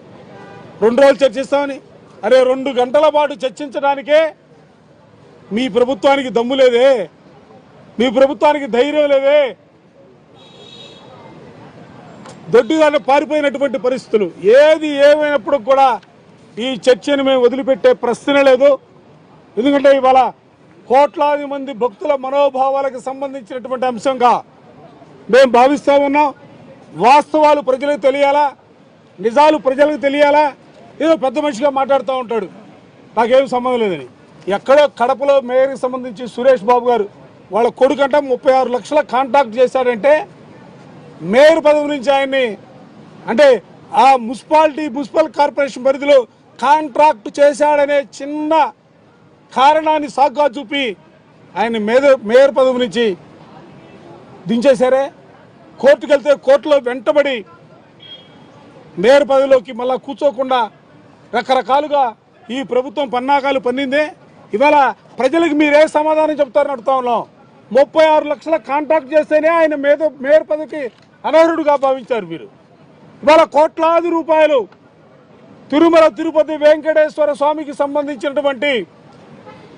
2 రోజులు చర్చిస్తామని. అరే 2 గంటల పాటు చర్చించడానికే మీ ప్రభుత్వానికి దమ్ము లేదే, మీ ప్రభుత్వానికి ధైర్యం లేదే. దొడ్డిగానే పారిపోయినటువంటి పరిస్థితులు. ఏది ఏమైనప్పుడు కూడా ఈ చర్చను మేము వదిలిపెట్టే ప్రశ్న లేదు. ఎందుకంటే ఇవాళ కోట్లాది మంది భక్తుల మనోభావాలకు సంబంధించినటువంటి అంశంగా మేము భావిస్తూ ఉన్నాం. వాస్తవాలు ప్రజలకు తెలియాలా, నిజాలు ప్రజలకు తెలియాలా. ఏదో పెద్ద మనిషిగా మాట్లాడుతూ ఉంటాడు, నాకేం సంబంధం లేదని. ఎక్కడో కడపలో మేయర్కి సంబంధించి సురేష్ బాబు గారు వాళ్ళ కొడుకంట 36 లక్షల కాంట్రాక్ట్ చేశాడంటే మేయర్ పదవి నుంచి ఆయన్ని అంటే ఆ మున్సిపల్ కార్పొరేషన్ పరిధిలో కాంట్రాక్ట్ చేశాడనే చిన్న కారణాన్ని సాకుగా చూపి ఆయన మేయర్ పదవి నుంచి దించేశారే. కోర్టుకు వెళ్తే కోర్టులో వెంటబడి మేయర్ పదవిలోకి మళ్ళా కూర్చోకుండా రకరకాలుగా ఈ ప్రభుత్వం పన్నాగాలు పన్నిందే. ఇవాళ ప్రజలకు మీరే సమాధానం చెప్తారని అడుగుతా ఉన్నాం. 36 లక్షల కాంట్రాక్ట్ చేస్తేనే ఆయన మేయర్ పదవికి అనర్హుడుగా భావించారు మీరు. ఇవాళ కోట్లాది రూపాయలు తిరుమల తిరుపతి వెంకటేశ్వర స్వామికి సంబంధించినటువంటి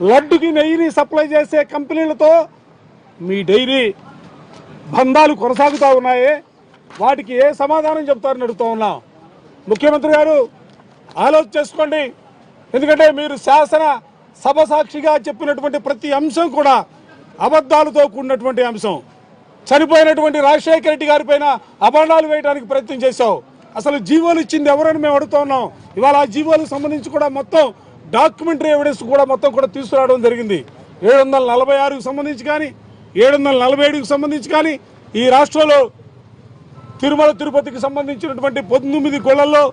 లడ్డుకి నెయ్యిని సప్లై చేసే కంపెనీలతో మీ డైరీ బంధాలు కొనసాగుతూ ఉన్నాయి. వాటికి ఏ సమాధానం చెప్తారని అడుగుతూ ఉన్నాం. ముఖ్యమంత్రి గారు ఆలోచన చేసుకోండి. ఎందుకంటే మీరు శాసన సభ సాక్షిగా చెప్పినటువంటి ప్రతి అంశం కూడా అబద్ధాలతో కూడినటువంటి అంశం. చనిపోయినటువంటి రాజశేఖర రెడ్డి గారి పైన అభరణాలు వేయడానికి ప్రయత్నం చేశావు. అసలు జీవోలు ఇచ్చింది ఎవరని మేము అడుగుతా ఉన్నాం. ఇవాళ ఆ జీవోలకు సంబంధించి కూడా మొత్తం డాక్యుమెంటరీ ఎవిడెన్స్ కూడా మొత్తం కూడా తీసుకురావడం జరిగింది. 746కు సంబంధించి కానీ 747కు సంబంధించి కానీ ఈ రాష్ట్రంలో తిరుమల తిరుపతికి సంబంధించినటువంటి 19 గుళ్లలో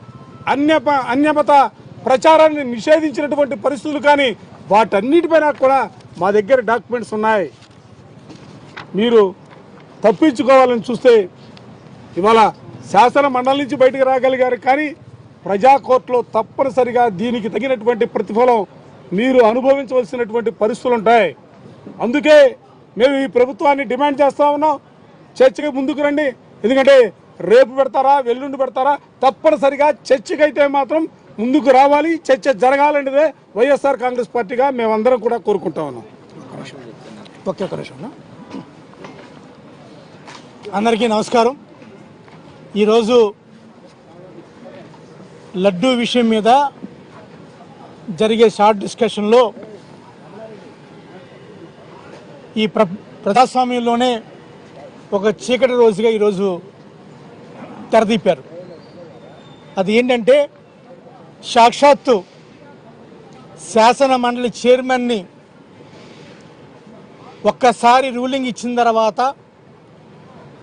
అన్యమత ప్రచారాన్ని నిషేధించినటువంటి పరిస్థితులు కానీ వాటన్నిటిపైన కూడా మా దగ్గర డాక్యుమెంట్స్ ఉన్నాయి. మీరు తప్పించుకోవాలని చూస్తే ఇవాళ శాసన మండలి నుంచి బయటకు రాగలిగారు, కానీ ప్రజా కోర్టులో తప్పనిసరిగా దీనికి తగినటువంటి ప్రతిఫలం మీరు అనుభవించవలసినటువంటి పరిస్థితులు ఉంటాయి. అందుకే మేము ఈ ప్రభుత్వాన్ని డిమాండ్ చేస్తూ ఉన్నాం, చర్చకి ముందుకు రండి. ఎందుకంటే రేపు పెడతారా ఎల్లుండి పెడతారా, తప్పనిసరిగా చర్చకైతే మాత్రం ముందుకు రావాలి. చర్చ జరగాలనేదే వైఎస్ఆర్ కాంగ్రెస్ పార్టీగా మేమందరం కూడా కోరుకుంటా ఉన్నాం. ఒకే ఒక నిమిషం. అందరికీ నమస్కారం. ఈరోజు లడ్డూ విషయం మీద జరిగే షార్ట్ డిస్కషన్లో ఈ ప్రజాస్వామ్యంలోనే ఒక చీకటి రోజుగా ఈరోజు తెరదీపారు. అది ఏంటంటే సాక్షాత్తు శాసన మండలి చైర్మన్ని ఒక్కసారి రూలింగ్ ఇచ్చిన తర్వాత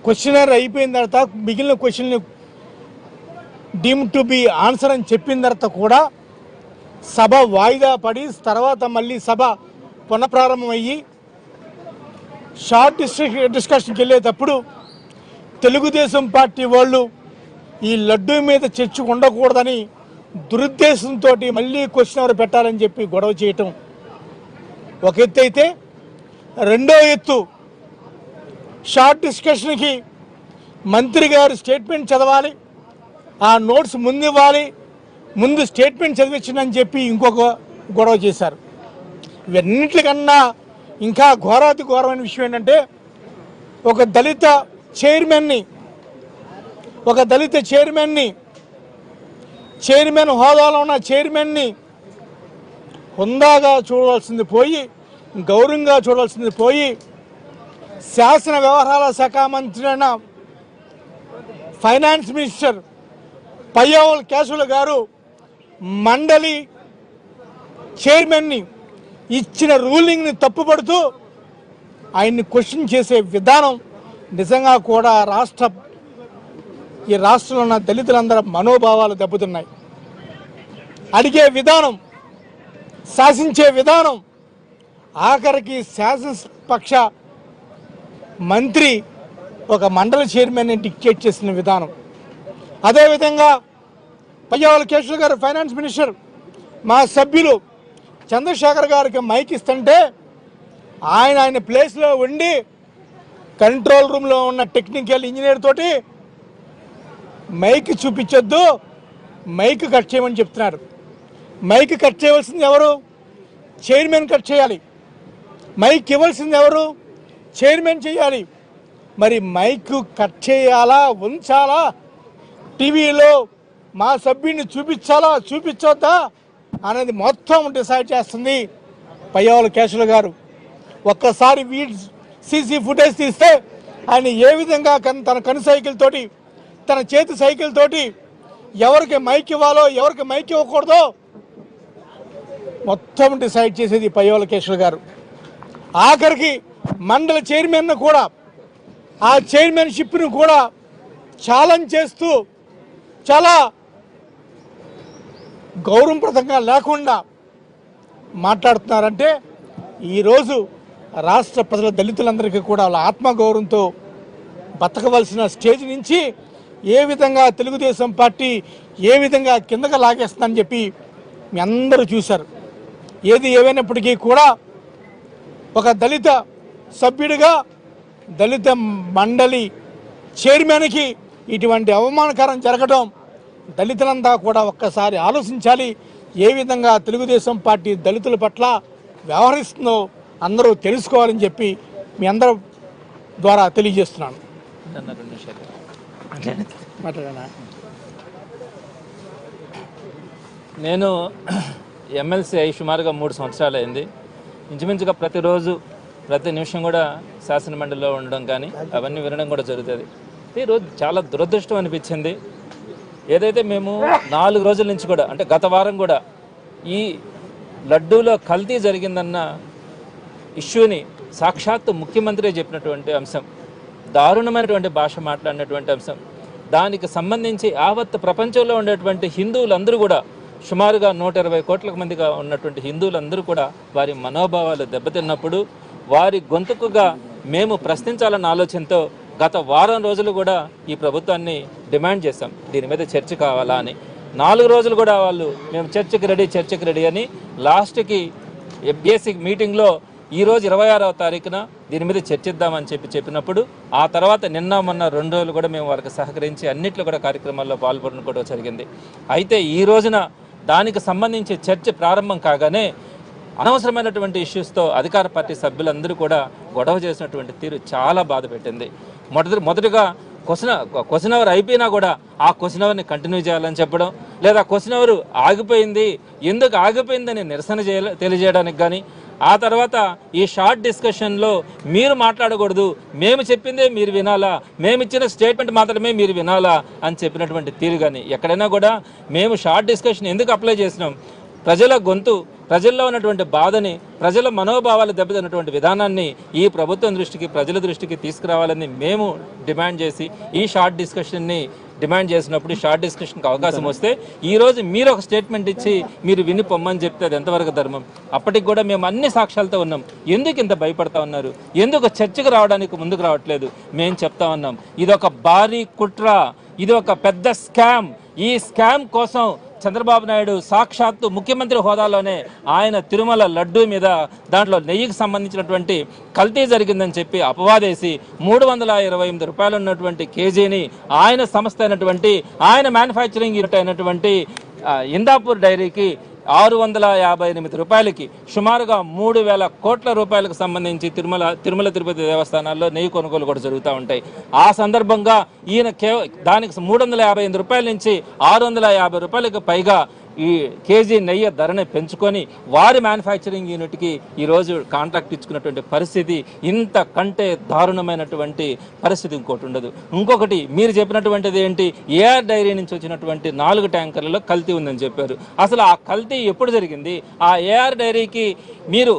క్వశ్చనర్ అయిపోయిన తర్వాత మిగిలిన క్వశ్చన్ని డీమ్ టు బి ఆన్సర్ అని చెప్పిన తర్వాత కూడా సభ వాయిదా పడి తర్వాత మళ్ళీ సభ పునఃప్రారంభమయ్యి షార్ట్ డిస్కషన్కి వెళ్ళేటప్పుడు తెలుగుదేశం పార్టీ వాళ్ళు ఈ లడ్డూ మీద చర్చ ఉండకూడదని దురుద్దేశంతో మళ్ళీ క్వశ్చన్ అవర్ పెట్టాలని చెప్పి గొడవ చేయటం ఒక ఎత్తు అయితే, రెండో ఎత్తు షార్ట్ డిస్కషన్కి మంత్రి గారు స్టేట్మెంట్ చదవాలి, ఆ నోట్స్ ముందు ఇవ్వాలి, ముందు స్టేట్మెంట్ చదివించండి చెప్పి ఇంకొక గొడవ చేశారు. ఇవన్నింటికన్నా ఇంకా ఘోరాతి ఘోరమైన విషయం ఏంటంటే ఒక దళిత చైర్మన్ని చైర్మన్ హోదాలో ఉన్న చైర్మన్ని హుందాగా చూడాల్సింది పోయి, గౌరవంగా చూడాల్సింది పోయి, శాసన వ్యవహారాల శాఖ మంత్రి అయిన ఫైనాన్స్ మినిస్టర్ పయ్యావుల కేశవులు గారు మండలి చైర్మన్ని ఇచ్చిన రూలింగ్ని తప్పుపడుతూ ఆయన్ని క్వశ్చన్ చేసే విధానం నిజంగా కూడా ఈ రాష్ట్రంలో ఉన్న దళితులందరూ మనోభావాలు దెబ్బతిన్నాయి. అడిగే విధానం, శాసించే విధానం, ఆఖరికి శాసనపక్ష మంత్రి ఒక మండలి చైర్మన్ని డిక్టేట్ చేసిన విధానం. అదేవిధంగా పయ్యావుల కేశవులు గారు ఫైనాన్స్ మినిస్టర్ మా సభ్యులు చంద్రశేఖర్ గారికి మైక్ ఇస్తుంటే ఆయన ప్లేస్లో ఉండి కంట్రోల్ రూమ్లో ఉన్న టెక్నికల్ ఇంజనీర్ తోటి మైక్ చూపించొద్దు, మైక్ కట్ చేయమని చెప్తున్నారు. మైక్ కట్ చేయవలసింది ఎవరు? చైర్మన్ కట్ చేయాలి. మైక్ ఇవ్వాల్సింది ఎవరు? చైర్మన్ చేయాలి. మరి మైక్ కట్ చేయాలా ఉంచాలా, టీవీలో మా సభ్యుడిని చూపించాలా చూపించొద్దా అనేది మొత్తం డిసైడ్ చేస్తుంది పయ్యావుల కేశవులు గారు. ఒక్కసారి సీసీ ఫుటేజ్ తీస్తే ఆయన ఏ విధంగా తన కను సైకిల్ తోటి తన చేతి సైకిల్ తోటి ఎవరికి మైక్ ఇవ్వాలో ఎవరికి మైక్ ఇవ్వకూడదో మొత్తం డిసైడ్ చేసేది పయ్యావుల కేశవ్ గారు. ఆఖరికి మండల చైర్మన్ కూడా ఆ చైర్మన్షిప్ను కూడా ఛాలెంజ్ చేస్తూ చాలా గౌరవప్రదంగా లేకుండా మాట్లాడుతున్నారంటే ఈరోజు రాష్ట్ర ప్రజల దళితులందరికీ కూడా వాళ్ళ ఆత్మగౌరవంతో బతకవలసిన స్టేజ్ నుంచి ఏ విధంగా తెలుగుదేశం పార్టీ ఏ విధంగా కిందగా లాగేస్తుందని చెప్పి మీ అందరూ చూశారు. ఏది ఏమైనప్పటికీ కూడా ఒక దళిత సభ్యుడిగా దళిత మండలి చైర్మన్కి ఇటువంటి అవమానకరం జరగడం దళితులంతా కూడా ఒక్కసారి ఆలోచించాలి. ఏ విధంగా తెలుగుదేశం పార్టీ దళితుల పట్ల వ్యవహరిస్తుందో అందరూ తెలుసుకోవాలని చెప్పి మీ అందరూ ద్వారా తెలియజేస్తున్నాను. నేను ఎమ్మెల్సీ అయి సుమారుగా 3 సంవత్సరాలు అయింది. ఇంచుమించుగా ప్రతిరోజు ప్రతి నిమిషం కూడా శాసనమండలిలో ఉండడం కానీ అవన్నీ వినడం కూడా జరుగుతుంది. ఈరోజు చాలా దురదృష్టం అనిపించింది. ఏదైతే మేము 4 రోజుల నుంచి కూడా అంటే గత వారం కూడా ఈ లడ్డూలో కల్తీ జరిగిందన్న ఇష్యూని సాక్షాత్తు ముఖ్యమంత్రి చెప్పినటువంటి అంశం, దారుణమైనటువంటి భాష మాట్లాడినటువంటి అంశం, దానికి సంబంధించి యావత్ ప్రపంచంలో ఉండేటువంటి హిందువులందరూ కూడా సుమారుగా 120 కోట్ల మందిగా ఉన్నటువంటి హిందువులందరూ కూడా వారి మనోభావాలు దెబ్బతిన్నప్పుడు వారి గొంతుకుగా మేము ప్రశ్నించాలన్న ఆలోచనతో గత వారం రోజులు కూడా ఈ ప్రభుత్వాన్ని డిమాండ్ చేశాం. దీని మీద చర్చ కావాలా అని 4 రోజులు కూడా వాళ్ళు మేము చర్చకి రెడీ అని లాస్ట్కి బేసిక్ మీటింగ్లో ఈరోజు 26వ తారీఖున దీని మీద చర్చిద్దామని చెప్పినప్పుడు ఆ తర్వాత నిన్న మొన్న 2 రోజులు కూడా మేము వారికి సహకరించి అన్నిట్లో కూడా కార్యక్రమాల్లో పాల్గొనడం కూడా జరిగింది. అయితే ఈ రోజున దానికి సంబంధించి చర్చ ప్రారంభం కాగానే అనవసరమైనటువంటి ఇష్యూస్తో అధికార పార్టీ సభ్యులందరూ కూడా గొడవ చేసినటువంటి తీరు చాలా బాధ పెట్టింది. మొదటిగా క్వశ్చన్ అవర్ అయిపోయినా కూడా ఆ క్వశ్చన్ అవర్ని కంటిన్యూ చేయాలని చెప్పడం, లేదా క్వశ్చన్ అవర్ ఆగిపోయింది ఎందుకు ఆగిపోయిందని నిరసన తెలియజేయడానికి కానీ, ఆ తర్వాత ఈ షార్ట్ డిస్కషన్లో మీరు మాట్లాడకూడదు, మేము చెప్పిందే మీరు వినాలా, మేము ఇచ్చిన స్టేట్మెంట్ మాత్రమే మీరు వినాలా అని చెప్పినటువంటి తీరు కానీ, ఎక్కడైనా కూడా మేము షార్ట్ డిస్కషన్ ఎందుకు అప్లై చేసినాం, ప్రజల గొంతు, ప్రజల్లో ఉన్నటువంటి బాధని, ప్రజల మనోభావాలు దెబ్బతిన్నటువంటి విధానాన్ని ఈ ప్రభుత్వం దృష్టికి, ప్రజల దృష్టికి తీసుకురావాలని మేము డిమాండ్ చేసి ఈ షార్ట్ డిస్కషన్ని డిమాండ్ చేసినప్పుడు షార్ట్ డిస్కషన్కి అవకాశం వస్తే ఈరోజు మీరు ఒక స్టేట్మెంట్ ఇచ్చి మీరు విని పొమ్మని చెప్తే అది ఎంతవరకు ధర్మం? అప్పటికి కూడా మేము అన్ని సాక్ష్యాలతో ఉన్నాం. ఎందుకు ఇంత భయపడతా ఉన్నారు, ఎందుకు చర్చకు రావడానికి ముందుకు రావట్లేదు మేము చెప్తా ఉన్నాం. ఇదొక భారీ కుట్ర, ఇది ఒక పెద్ద స్కామ్. ఈ స్కామ్ కోసం చంద్రబాబు నాయుడు సాక్షాత్తు ముఖ్యమంత్రి హోదాలోనే ఆయన తిరుమల లడ్డూ మీద దాంట్లో నెయ్యికి సంబంధించినటువంటి కల్తీ జరిగిందని చెప్పి అపవాదేసి 328 రూపాయలు ఉన్నటువంటి కేజీని ఆయన సంస్థ అయినటువంటి ఆయన మ్యానుఫ్యాక్చరింగ్ యూనిట్ అయినటువంటి ఇందాపూర్ డైరీకి 658 రూపాయలకి సుమారుగా 3000 కోట్ల రూపాయలకు సంబంధించి తిరుమల తిరుపతి దేవస్థానాల్లో నెయ్యి కొనుగోలు కూడా జరుగుతూ ఉంటాయి. ఆ సందర్భంగా ఈయన దానికి 358 రూపాయల నుంచి 650 రూపాయలకు పైగా ఈ కేజీ నెయ్యి ధరని పెంచుకొని వారి మ్యానుఫ్యాక్చరింగ్ యూనిట్కి ఈరోజు కాంట్రాక్ట్ ఇచ్చుకున్నటువంటి పరిస్థితి, ఇంతకంటే దారుణమైనటువంటి పరిస్థితి ఇంకోటి ఉండదు. ఇంకొకటి మీరు చెప్పినటువంటిది ఏంటి, ఏఆర్ డైరీ నుంచి వచ్చినటువంటి 4 ట్యాంకర్లలో కల్తీ ఉందని చెప్పారు. అసలు ఆ కల్తీ ఎప్పుడు జరిగింది? ఆ ఏఆర్ డైరీకి మీరు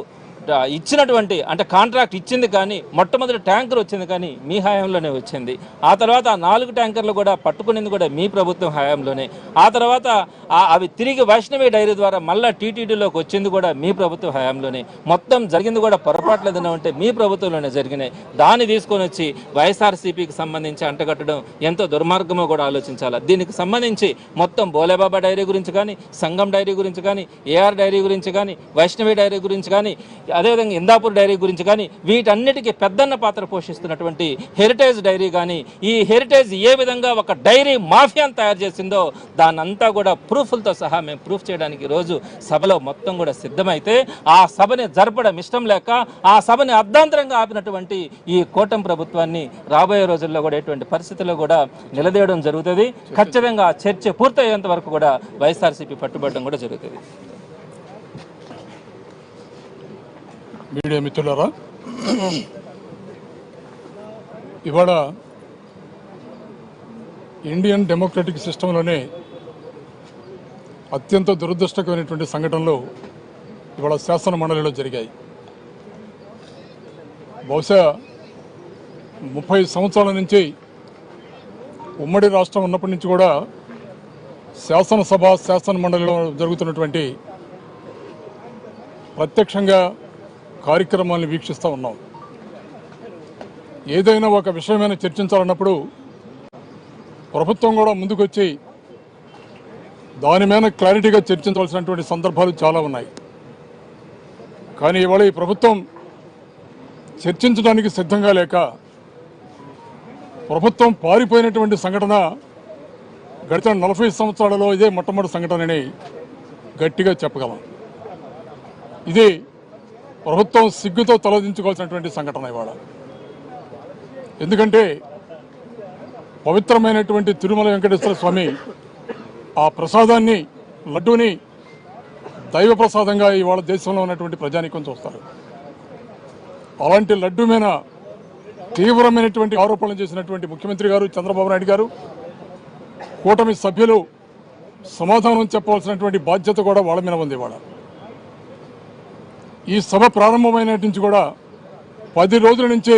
ఇచ్చినటువంటి అంటే కాంట్రాక్ట్ ఇచ్చింది కానీ మొట్టమొదటి ట్యాంకర్ వచ్చింది కానీ మీ హయాంలోనే వచ్చింది. ఆ తర్వాత ఆ 4 ట్యాంకర్లు కూడా పట్టుకునేది కూడా మీ ప్రభుత్వం హయాంలోనే. ఆ తర్వాత అవి తిరిగి వైష్ణవి డైరీ ద్వారా మళ్ళీ టీటీడీలోకి వచ్చింది కూడా మీ ప్రభుత్వం హయాంలోనే. మొత్తం జరిగింది కూడా పొరపాట్లు ఏదైనా ఉంటే మీ ప్రభుత్వంలోనే జరిగినాయి. దాన్ని తీసుకొని వచ్చి వైఎస్ఆర్సీపీకి సంబంధించి అంటగట్టడం ఎంతో దుర్మార్గమో కూడా ఆలోచించాలి. దీనికి సంబంధించి మొత్తం బోలేబాబా డైరీ గురించి కానీ, సంగం డైరీ గురించి కానీ, ఏఆర్ డైరీ గురించి కానీ, వైష్ణవి డైరీ గురించి కానీ, అదేవిధంగా ఇందాపూర్ డైరీ గురించి కానీ, వీటన్నిటికీ పెద్దన్న పాత్ర పోషిస్తున్నటువంటి హెరిటేజ్ డైరీ కానీ, ఈ హెరిటేజ్ ఏ విధంగా ఒక డైరీ మాఫియాను తయారు చేసిందో దాన్నంతా కూడా ప్రూఫ్లతో సహా మేము ప్రూఫ్ చేయడానికి ఈరోజు సభలో మొత్తం కూడా సిద్ధమైతే ఆ సభని జరపడం ఇష్టం లేక ఆ సభని అర్ధాంతరంగా ఆపినటువంటి ఈ కూటమి ప్రభుత్వాన్ని రాబోయే రోజుల్లో కూడా ఎటువంటి పరిస్థితుల్లో కూడా నిలదీయడం జరుగుతుంది. ఖచ్చితంగా చర్చ పూర్తయ్యేంత వరకు కూడా వైఎస్ఆర్సీపీ పట్టుబడడం కూడా జరుగుతుంది. మీడియా మిత్రులారా, ఇవాళ ఇండియన్ డెమోక్రటిక్ సిస్టంలోనే అత్యంత దురదృష్టకరమైనటువంటి సంఘటనలు ఇవాళ శాసన మండలిలో జరిగాయి. బహుశా 30 సంవత్సరాల నుంచి ఉమ్మడి రాష్ట్రం ఉన్నప్పటి నుంచి కూడా శాసనసభ శాసన మండలిలో జరుగుతున్నటువంటి ప్రత్యక్షంగా కార్యక్రమాలను వీక్షిస్తూ ఉన్నాం. ఏదైనా ఒక విషయమైన చర్చించాలన్నప్పుడు ప్రభుత్వం కూడా ముందుకొచ్చి దాని మీద క్లారిటీగా చర్చించవలసినటువంటి సందర్భాలు చాలా ఉన్నాయి. కానీ ఇవాళ ఈ ప్రభుత్వం చర్చించడానికి సిద్ధంగా లేక ప్రభుత్వం పారిపోయినటువంటి సంఘటన గడిచిన 40 సంవత్సరాలలో ఇదే మొట్టమొదటి సంఘటనని గట్టిగా చెప్పగలం. ఇది ప్రభుత్వం సిగ్గుతో తలదించుకోవాల్సినటువంటి సంఘటన ఇవాళ. ఎందుకంటే పవిత్రమైనటువంటి తిరుమల వెంకటేశ్వర స్వామి ఆ ప్రసాదాన్ని, లడ్డూని దైవ ప్రసాదంగా ఇవాళ దేశంలో ఉన్నటువంటి ప్రజానీకం చూస్తారు. అలాంటి లడ్డూ మీద తీవ్రమైనటువంటి ఆరోపణలు చేసినటువంటి ముఖ్యమంత్రి గారు చంద్రబాబు నాయుడు గారు, కూటమి సభ్యులు సమాధానం చెప్పవలసినటువంటి బాధ్యత కూడా వాళ్ళ మీద ఉంది. ఇవాళ ఈ సభ ప్రారంభమైన నుంచి కూడా 10 రోజుల నుంచి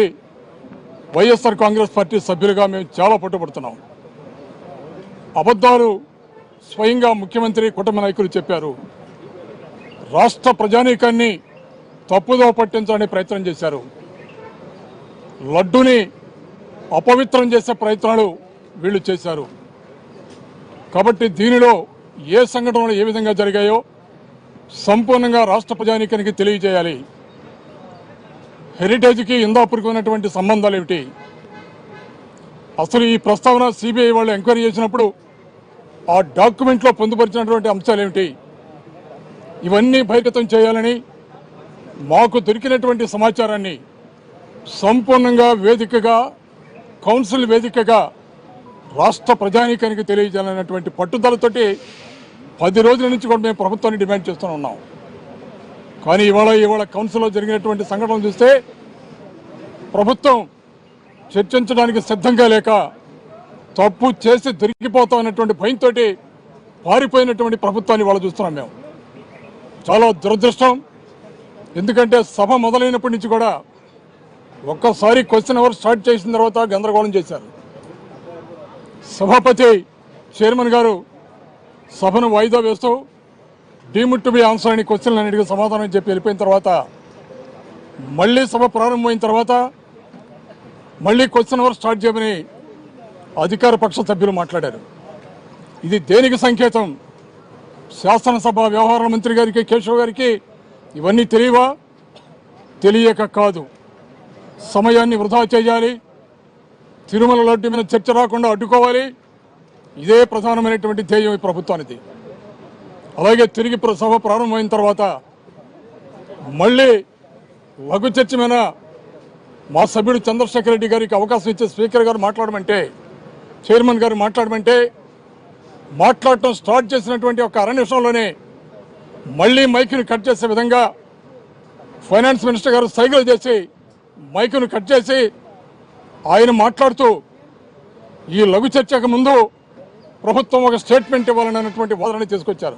వైఎస్ఆర్ కాంగ్రెస్ పార్టీ సభ్యులుగా మేము చాలా పట్టుబడుతున్నాం. అబద్ధాలు స్వయంగా ముఖ్యమంత్రి కూటమి నాయకులు చెప్పారు. రాష్ట్ర ప్రజానీకాన్ని తప్పుదో పట్టించాలని ప్రయత్నం చేశారు. లడ్డూని అపవిత్రం చేసే ప్రయత్నాలు వీళ్ళు చేశారు. కాబట్టి దీనిలో ఏ సంఘటనలు ఏ విధంగా జరిగాయో సంపూర్ణంగా రాష్ట్ర ప్రజానీకానికి తెలియజేయాలి. హెరిటేజ్కి ఇందాపూర్కి ఉన్నటువంటి సంబంధాలు ఏమిటి, అసలు ఈ ప్రస్తావన సిబిఐ వాళ్ళు ఎంక్వైరీ చేసినప్పుడు ఆ డాక్యుమెంట్లో పొందుపరిచినటువంటి అంశాలు ఏమిటి, ఇవన్నీ బహిర్గతం చేయాలని మాకు దొరికినటువంటి సమాచారాన్ని సంపూర్ణంగా వేదికగా, కౌన్సిల్ వేదికగా రాష్ట్ర ప్రజానీకానికి తెలియజేయాలనేటువంటి పట్టుదలతోటి 10 రోజుల నుంచి కూడా మేము ప్రభుత్వాన్ని డిమాండ్ చేస్తూ ఉన్నాం. కానీ ఇవాళ కౌన్సిల్లో జరిగినటువంటి సంఘటనలు చూస్తే ప్రభుత్వం చర్చించడానికి సిద్ధంగా లేక తప్పు చేసి దొరికిపోతాం అన్నటువంటి భయంతో పారిపోయినటువంటి ప్రభుత్వాన్ని ఇవాళ చూస్తున్నాం. మేము చాలా దురదృష్టం. ఎందుకంటే సభ మొదలైనప్పటి నుంచి కూడా ఒక్కసారి క్వశ్చన్ అవర్ స్టార్ట్ చేసిన తర్వాత గందరగోళం చేశారు. సభాపతి చైర్మన్ గారు సభను వాయిదా వేస్తూ డీమ్డ్ టు బి ఆన్సర్ అని క్వశ్చన్లు అన్నిటికీ సమాధానం చెప్పి వెళ్ళిపోయిన తర్వాత మళ్ళీ సభ ప్రారంభమైన తర్వాత మళ్ళీ క్వశ్చన్ అవర్ స్టార్ట్ చేయమని అధికార పక్ష సభ్యులు మాట్లాడారు. ఇది దేనికి సంకేతం? శాసనసభ వ్యవహారాల మంత్రి గారికి, కేశవ్ గారికి ఇవన్నీ తెలియవా? తెలియక కాదు. సమయాన్ని వృధా చేయాలి, తిరుమల లడ్డు మీద చర్చ రాకుండా అడ్డుకోవాలి. ఇదే ప్రధానమైనటువంటి ధ్యేయం ఈ ప్రభుత్వానికి. అలాగే తిరిగి సభ ప్రారంభమైన తర్వాత మళ్ళీ లఘు చర్చ మీద మా సభ్యుడు చంద్రశేఖర్ రెడ్డి గారికి అవకాశం ఇచ్చే స్పీకర్ గారు మాట్లాడమంటే, చైర్మన్ గారు మాట్లాడమంటే మాట్లాడటం స్టార్ట్ చేసినటువంటి ఒక 1/2 నిమిషంలోనే మళ్ళీ మైకుని కట్ చేసే విధంగా ఫైనాన్స్ మినిస్టర్ గారు సైకిల్ చేసి మైకును కట్ చేసి ఆయన మాట్లాడుతూ ఈ లఘు చర్చకు ముందు ప్రభుత్వం ఒక స్టేట్మెంట్ ఇవ్వాలని అన్నటువంటి వాదన తీసుకొచ్చారు.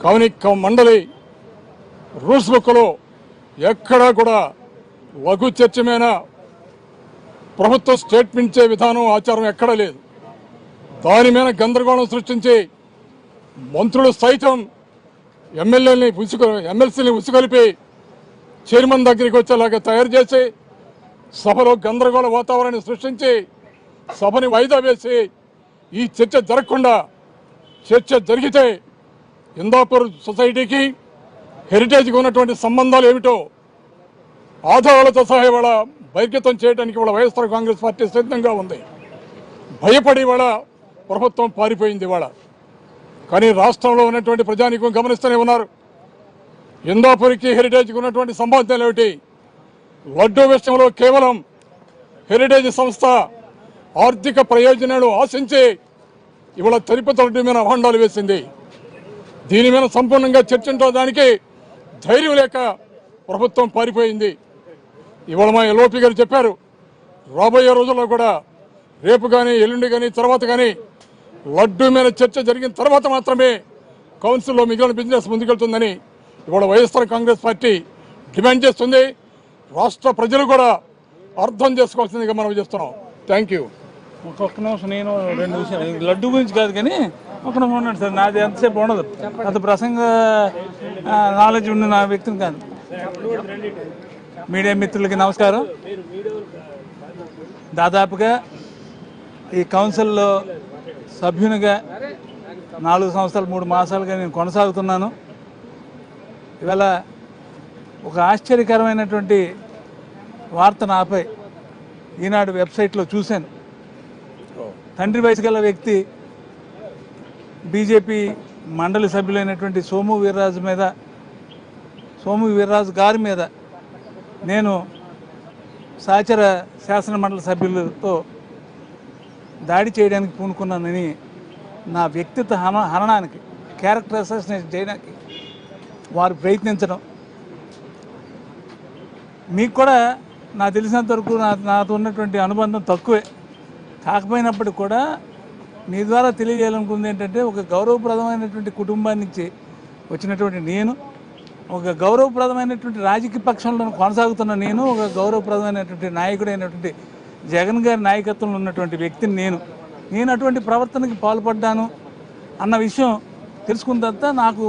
కావున మండలి రూల్స్ బుక్లో ఎక్కడా కూడా లఘు చర్చ మీద ప్రభుత్వం స్టేట్మెంట్ ఇచ్చే విధానం, ఆచారం ఎక్కడా లేదు. దాని మీద గందరగోళం సృష్టించి మంత్రులు సైతం ఎమ్మెల్సీని ఉసుగొలిపి చైర్మన్ దగ్గరికి వచ్చేలాగా తయారు చేసి సభలో గందరగోళ వాతావరణాన్ని సృష్టించి సభని వాయిదా వేసి ఈ చర్చ జరగకుండా, చర్చ జరిగితే ఇందాపూర్ సొసైటీకి హెరిటేజ్కి ఉన్నటువంటి సంబంధాలు ఏమిటో ఆధారాలతో సహా ఇవాళ బహిర్గతం చేయడానికి ఇవాళ వైఎస్ఆర్ కాంగ్రెస్ పార్టీ సిద్ధంగా ఉంది. భయపడి ఇవాళ ప్రభుత్వం పారిపోయింది ఇవాళ. కానీ రాష్ట్రంలో ఉన్నటువంటి ప్రజానీకం గమనిస్తూనే ఉన్నారు. ఇందాపూర్కి హెరిటేజ్కి ఉన్నటువంటి సంబంధాలు ఏమిటి? లడ్డూ విషయంలో కేవలం హెరిటేజ్ సంస్థ ఆర్థిక ప్రయోజనాలు ఆశించి ఇవాళ తిరుపతి లడ్డూ మీద అభాండాలు వేసింది. దీని మీద సంపూర్ణంగా చర్చించడానికి ధైర్యం లేక ప్రభుత్వం పారిపోయింది. ఇవాళ మా ఎల్ఓపి గారు చెప్పారు, రాబోయే రోజుల్లో కూడా రేపు కానీ ఎల్లుండి కానీ తర్వాత కానీ లడ్డూ మీద చర్చ జరిగిన తర్వాత మాత్రమే కౌన్సిల్లో మిగిలిన బిజినెస్ ముందుకెళ్తుందని ఇవాళ వైఎస్ఆర్ కాంగ్రెస్ పార్టీ డిమాండ్ చేస్తుంది. రాష్ట్ర ప్రజలు కూడా అర్థం చేసుకోవాల్సిందిగా మనం చేస్తున్నాం. Thank you. ఒక్క నిమిషం, నేను 2 విషయాలు లడ్డు గురించి కాదు కానీ ఒక నిమిషం ఉన్నాడు సార్. నాది ఎంతసేపు ఉండదు, అంత ప్రసంగ నాలెడ్జ్ ఉన్న నా వ్యక్తిని కాదు. మీడియా మిత్రులకి నమస్కారం. దాదాపుగా ఈ కౌన్సిల్లో సభ్యునిగా 4 సంవత్సరాలు 3 మాసాలుగా నేను కొనసాగుతున్నాను. ఇవాళ ఒక ఆశ్చర్యకరమైనటువంటి వార్త నాపై ఈనాడు వెబ్సైట్లో చూశాను. తండ్రి వయసు గల వ్యక్తి బీజేపీ మండలి సభ్యులైనటువంటి సోము వీర్రాజు గారి మీద నేను సహచర శాసన మండలి సభ్యులతో దాడి చేయడానికి పూనుకున్నానని, నా వ్యక్తిత్వ హననానికి, క్యారెక్టర్ అసాసినేషన్ చేయడానికి వారు ప్రయత్నించడం. మీకు కూడా నాకు తెలిసినంత వరకు నాతో ఉన్నటువంటి అనుబంధం తక్కువే, కాకపోయినప్పటికి కూడా మీ ద్వారా తెలియజేయాలనుకుంది ఏంటంటే, ఒక గౌరవప్రదమైనటువంటి కుటుంబాన్ని నుంచి వచ్చినటువంటి నేను, ఒక గౌరవప్రదమైనటువంటి రాజకీయ పక్షంలో కొనసాగుతున్న నేను, ఒక గౌరవప్రదమైనటువంటి నాయకుడైనటువంటి జగన్ గారి నాయకత్వంలో ఉన్నటువంటి వ్యక్తిని నేను అటువంటి ప్రవర్తనకి పాల్పడ్డాను అన్న విషయం తెలుసుకున్న తర్వాత నాకు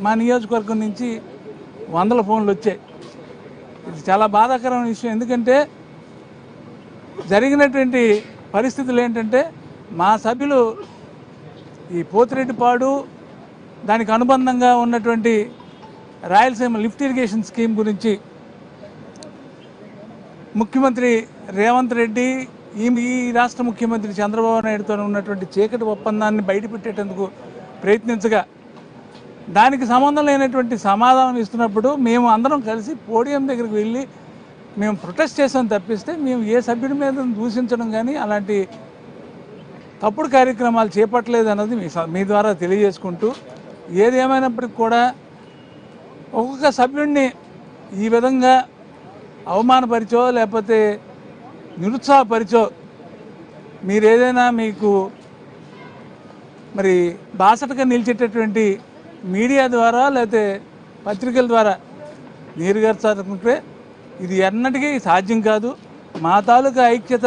మా నియోజకవర్గం నుంచి 100 ఫోన్లు వచ్చాయి. ఇది చాలా బాధాకరమైన విషయం. ఎందుకంటే జరిగినటువంటి పరిస్థితులు ఏంటంటే, మా సభ్యులు ఈ పోతిరెడ్డిపాడు దానికి అనుబంధంగా ఉన్నటువంటి రాయలసీమ లిఫ్ట్ ఇరిగేషన్ స్కీమ్ గురించి ముఖ్యమంత్రి రేవంత్ రెడ్డి, ఈ రాష్ట్ర ముఖ్యమంత్రి చంద్రబాబు నాయుడుతో ఉన్నటువంటి చీకటి ఒప్పందాన్ని బయటపెట్టేందుకు ప్రయత్నించగా, దానికి సంబంధం లేనటువంటి సమాధానం ఇస్తున్నప్పుడు మేము అందరం కలిసి పోడియం దగ్గరికి వెళ్ళి మేము ప్రొటెస్ట్ చేసాం తప్పిస్తే మేము ఏ సభ్యుడి మీద దూషించడం కానీ అలాంటి తప్పుడు కార్యక్రమాలు చేపట్టలేదు అన్నది మీ ద్వారా తెలియజేసుకుంటూ, ఏదేమైనప్పటికీ కూడా ఒక్కొక్క సభ్యుడిని ఈ విధంగా అవమానపరిచో లేకపోతే నిరుత్సాహపరిచో మీరు ఏదైనా మీకు మరి బాసటగా నిలిచేటటువంటి మీడియా ద్వారా లేకపోతే పత్రికల ద్వారా నీరుగార్చాలనుకుంటే ఇది ఎన్నటికీ సాధ్యం కాదు. మా తాలూకా ఐక్యత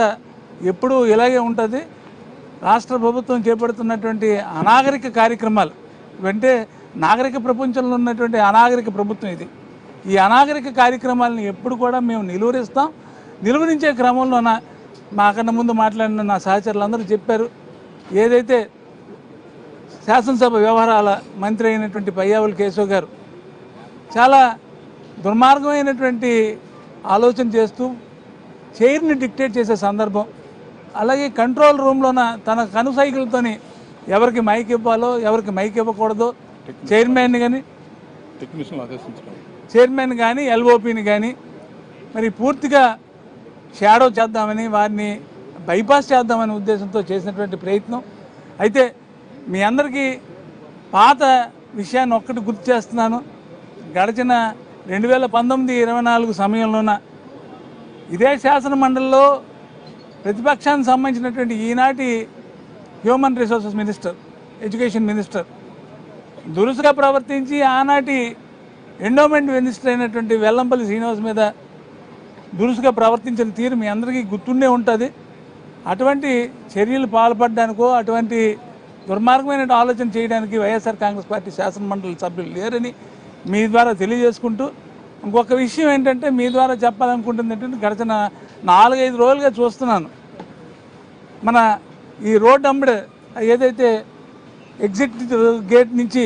ఎప్పుడూ ఇలాగే ఉంటుంది. రాష్ట్ర ప్రభుత్వం చేపడుతున్నటువంటి అనాగరిక కార్యక్రమాలు అంటే నాగరిక ప్రపంచంలో ఉన్నటువంటి అనాగరిక ప్రభుత్వం ఇది. ఈ అనాగరిక కార్యక్రమాలను ఎప్పుడు కూడా మేము నిలువరించే క్రమంలోన మాకన్నా ముందు మాట్లాడిన నా సహచరులందరూ చెప్పారు. ఏదైతే శాసనసభ వ్యవహారాల మంత్రి అయినటువంటి పయ్యావుల కేశవ్ గారు చాలా దుర్మార్గమైనటువంటి ఆలోచన చేస్తూ చైర్ని డిక్టేట్ చేసే సందర్భం, అలాగే కంట్రోల్ రూమ్లోన తన కనుసైకిల్తోని ఎవరికి మైక్ ఇవ్వాలో ఎవరికి మైక్ ఇవ్వకూడదో చైర్మన్ కానీ ఎల్ఓపిని కానీ మరి పూర్తిగా షాడో చేద్దామని, వారిని బైపాస్ చేద్దామనే ఉద్దేశంతో చేసినటువంటి ప్రయత్నం. అయితే మీ అందరికీ పాత విషయాన్ని ఒక్కటి గుర్తు చేస్తున్నాను. గడిచిన 2019-24 సమయంలోన ఇదే శాసన మండలిలో ప్రతిపక్షానికి సంబంధించినటువంటి ఈనాటి human resources minister, education minister దురుసుగా ప్రవర్తించి ఆనాటి ఎండోమెంట్ మినిస్టర్ అయినటువంటి వెల్లంపల్లి శ్రీనివాస్ మీద దురుసుగా ప్రవర్తించిన తీరు మీ అందరికీ గుర్తుండే ఉంటుంది. అటువంటి చర్యలు పాల్పడడానికో అటువంటి దుర్మార్గమైన ఆలోచన చేయడానికి వైఎస్ఆర్ కాంగ్రెస్ పార్టీ శాసనమండలి సభ్యులు లేరని మీ ద్వారా తెలియజేసుకుంటూ, ఇంకొక విషయం ఏంటంటే మీ ద్వారా చెప్పాలనుకుంటుంది ఏంటంటే, గడిచిన 4-5 రోజులుగా చూస్తున్నాను మన ఈ రోడ్ అమ్మడే ఏదైతే ఎగ్జిట్ గేట్ నుంచి